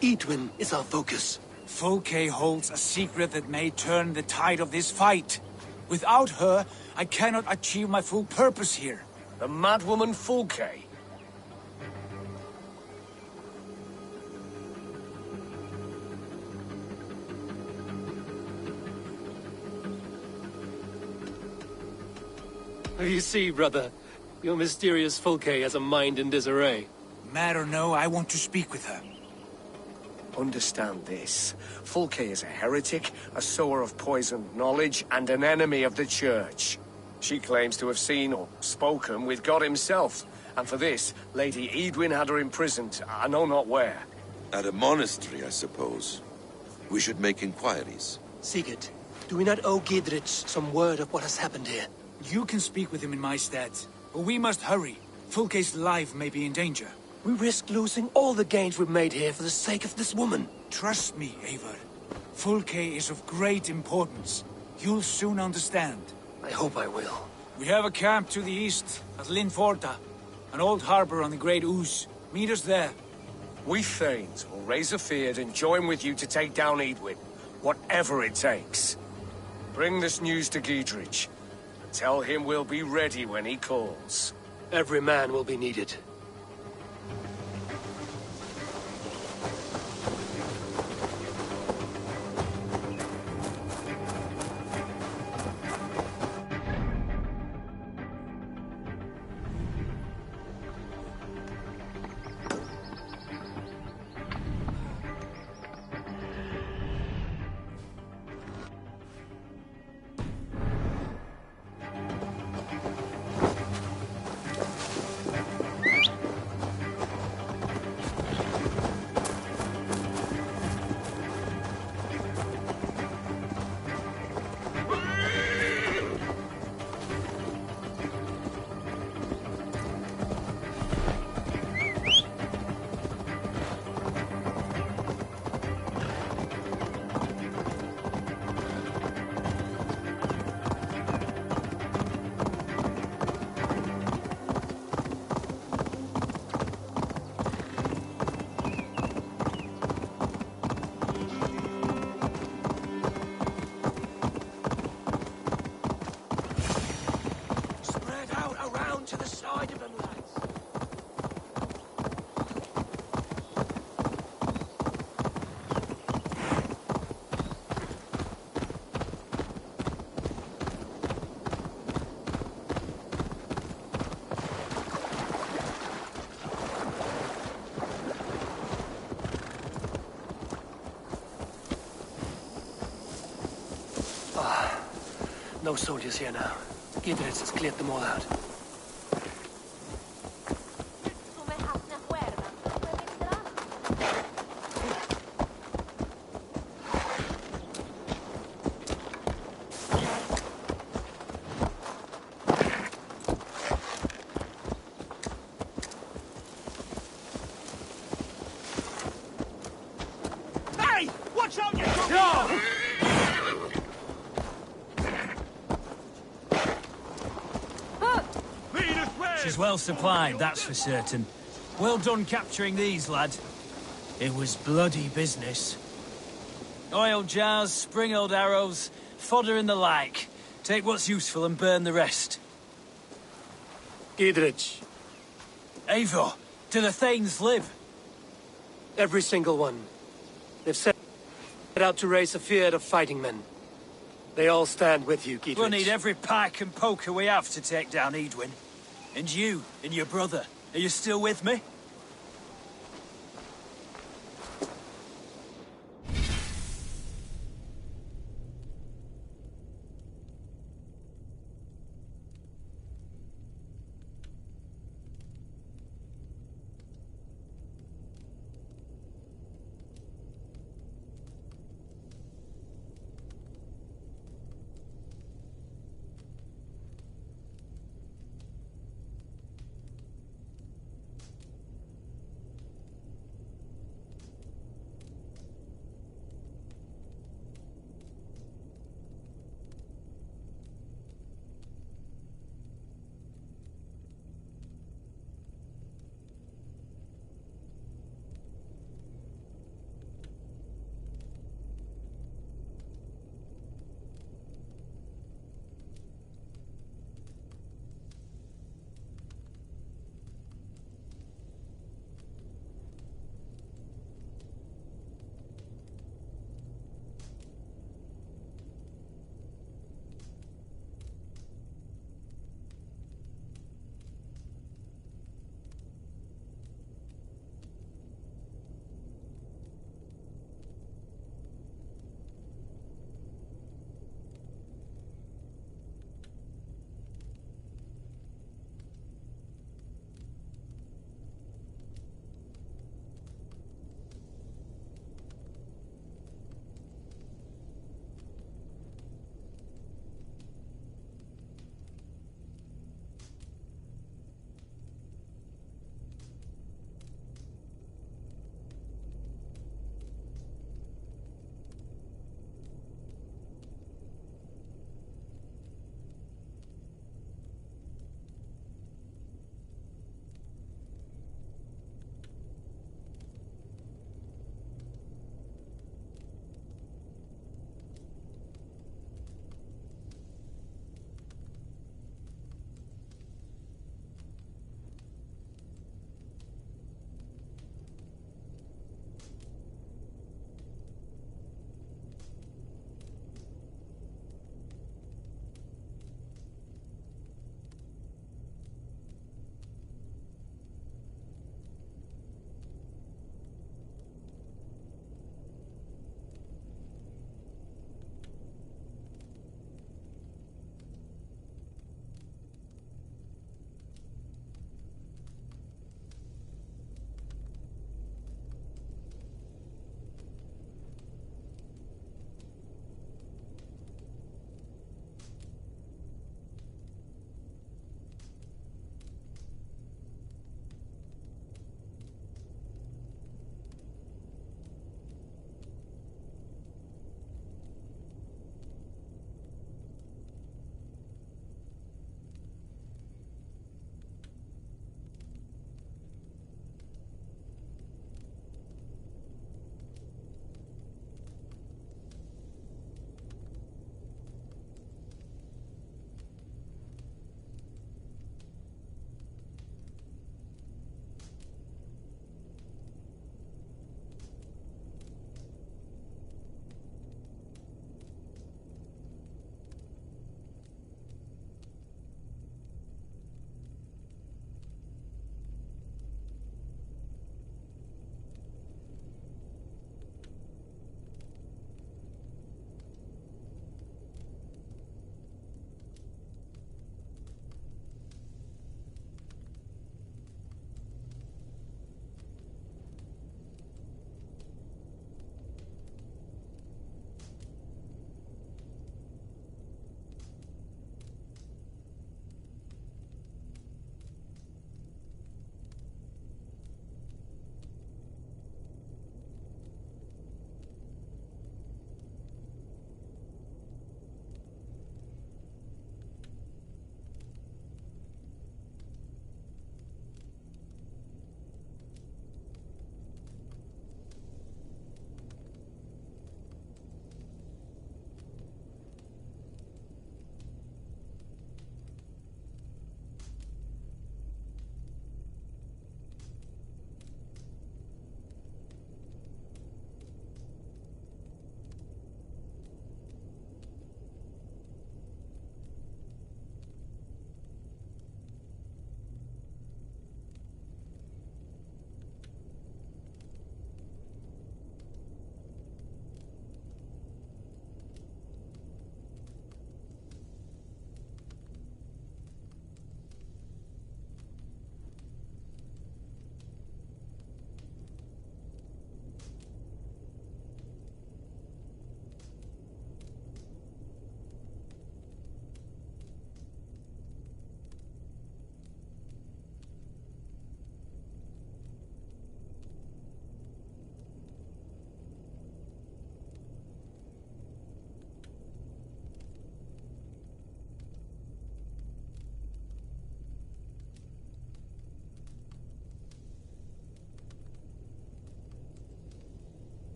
Edwin is our focus. Fulke holds a secret that may turn the tide of this fight. Without her, I cannot achieve my full purpose here. The madwoman Fulke? You see, brother, your mysterious Fulke has a mind in disarray. Mad or no, I want to speak with her. Understand this. Fulke is a heretic, a sower of poisoned knowledge, and an enemy of the Church. She claims to have seen or spoken with God himself, and for this, Lady Edwin had her imprisoned, I know not where. At a monastery, I suppose. We should make inquiries. Sigurd, Do we not owe Giedrich some word of what has happened here? You can speak with him in my stead. But we must hurry. Fulke's life may be in danger. We risk losing all the gains we've made here for the sake of this woman. Trust me, Eivor. Fulke is of great importance. You'll soon understand. I hope I will. We have a camp to the east, at Linforta. An old harbor on the Great Ouse. Meet us there. We Thanes will raise a feard and join with you to take down Edwin, whatever it takes. Bring this news to Giedrich. Tell him we'll be ready when he calls. Every man will be needed. No soldiers here now. Giedrich has cleared them all out. Hey! Watch out, you no! She's well supplied, that's for certain. Well done capturing these, lad. It was bloody business. Oil jars, spring-oiled arrows, fodder and the like. Take what's useful and burn the rest. Giedrich. Eivor, do the Thanes live? Every single one. They've set out to raise a fear of fighting men. They all stand with you, Giedrich. We'll need every pike and poker we have to take down Edwin. And you, and your brother, are you still with me?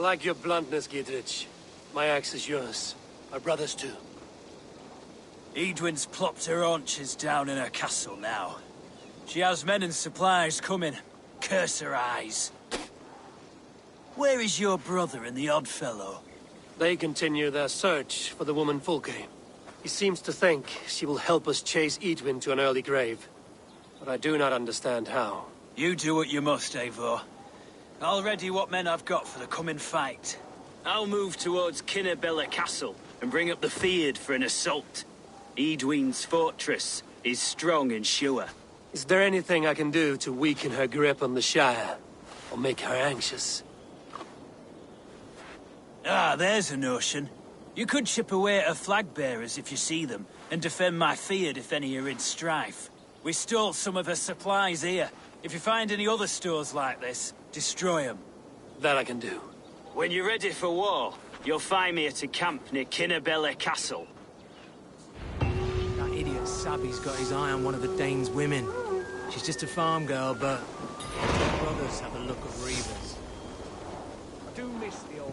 like your bluntness, Gidrich. My axe is yours. Our brothers too. Edwin's plopped her haunches down in her castle now. She has men and supplies coming. Curse her eyes. Where is your brother and the odd fellow? They continue their search for the woman Fulke. He seems to think she will help us chase Edwin to an early grave. But I do not understand how. You do what you must, Eivor. I'll ready what men I've got for the coming fight. I'll move towards Kinnabella Castle and bring up the Fyrd for an assault. Edwin's fortress is strong and sure. Is there anything I can do to weaken her grip on the Shire? Or make her anxious? Ah, there's a notion. You could chip away at her flag-bearers if you see them, and defend my Fyrd if any are in strife. We stole some of her supplies here. If you find any other stores like this, destroy them. That I can do. When you're ready for war, you'll find me at a camp near Kinnabella Castle. That idiot Sabby's got his eye on one of the Danes' women. She's just a farm girl, but brothers have a look of reavers. I do miss the old...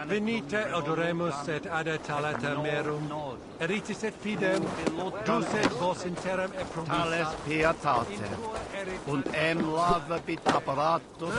Venite odoremus et adetalata merum, eritis et fidem, jus et vos interim e promissa. Tales pietate, und lava bit apparatus.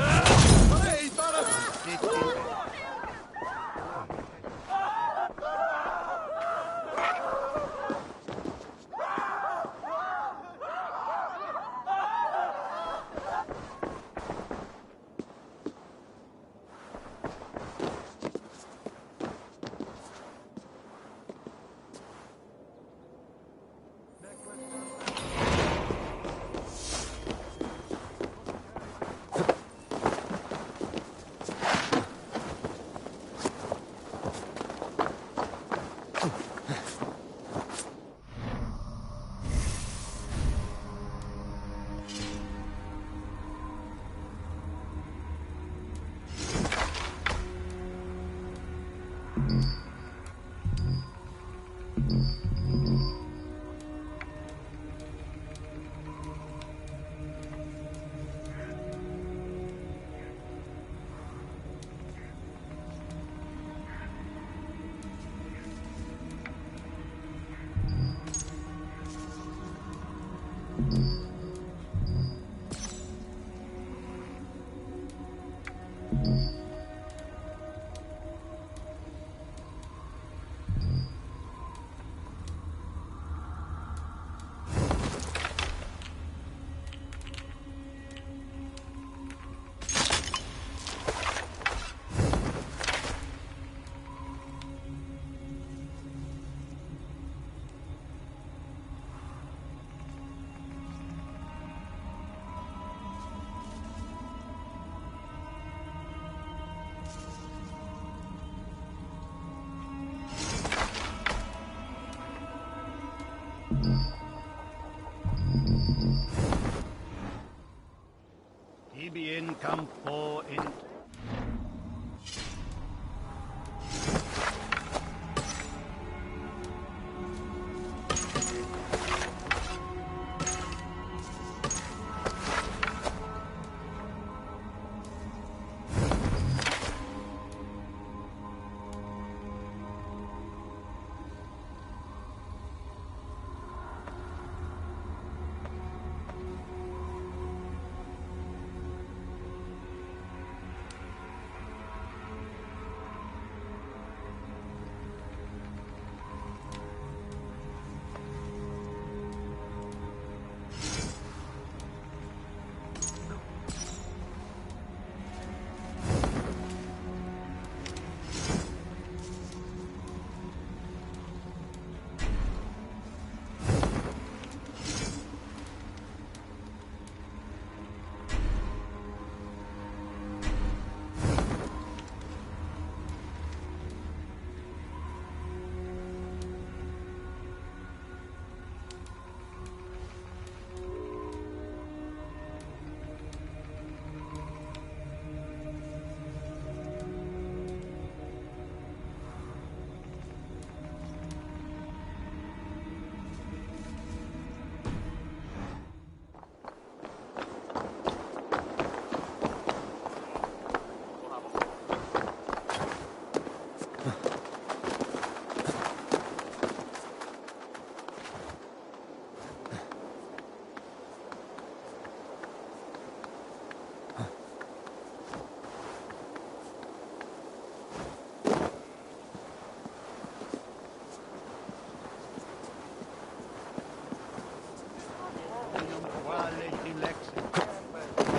campo in...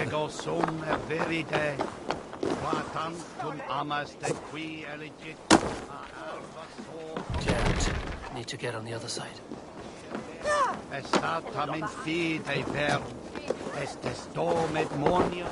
Ego sum verite, qua tantum amas de qui elegit a alba so... Jared, need to get on the other side. Estatam in fide ver, estes domet monium...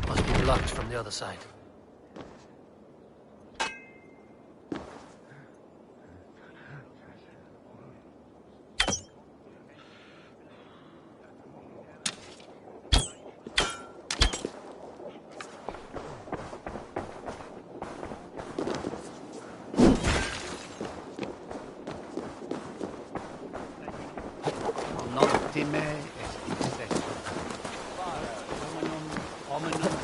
Must be blocked from the other side. Noctime est ipses. Hominum...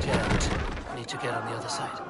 Jared, need to get on the other side.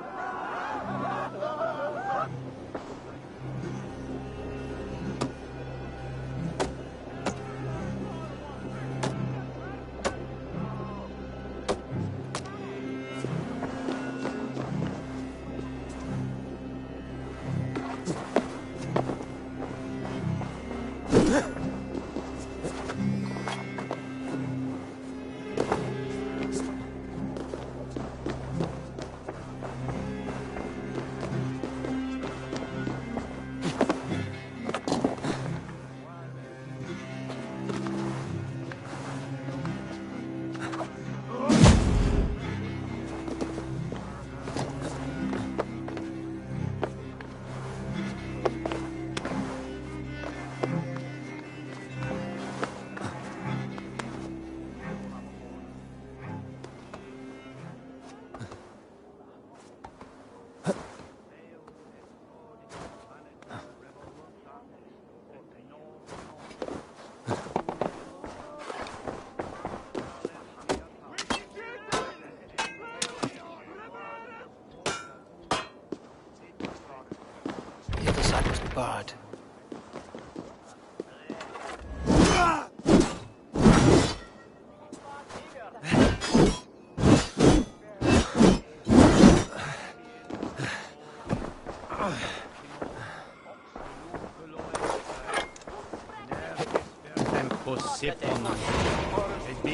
The other side must be barred.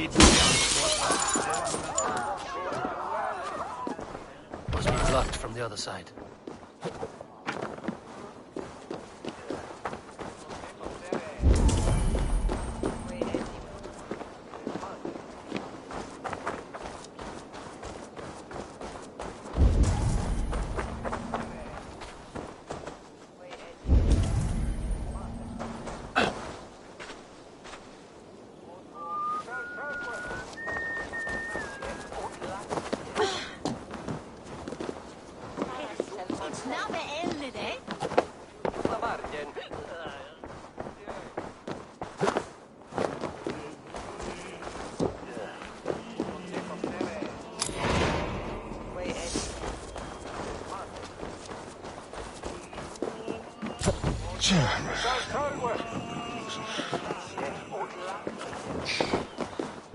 Must be blocked from the other side.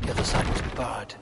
The other side was barred.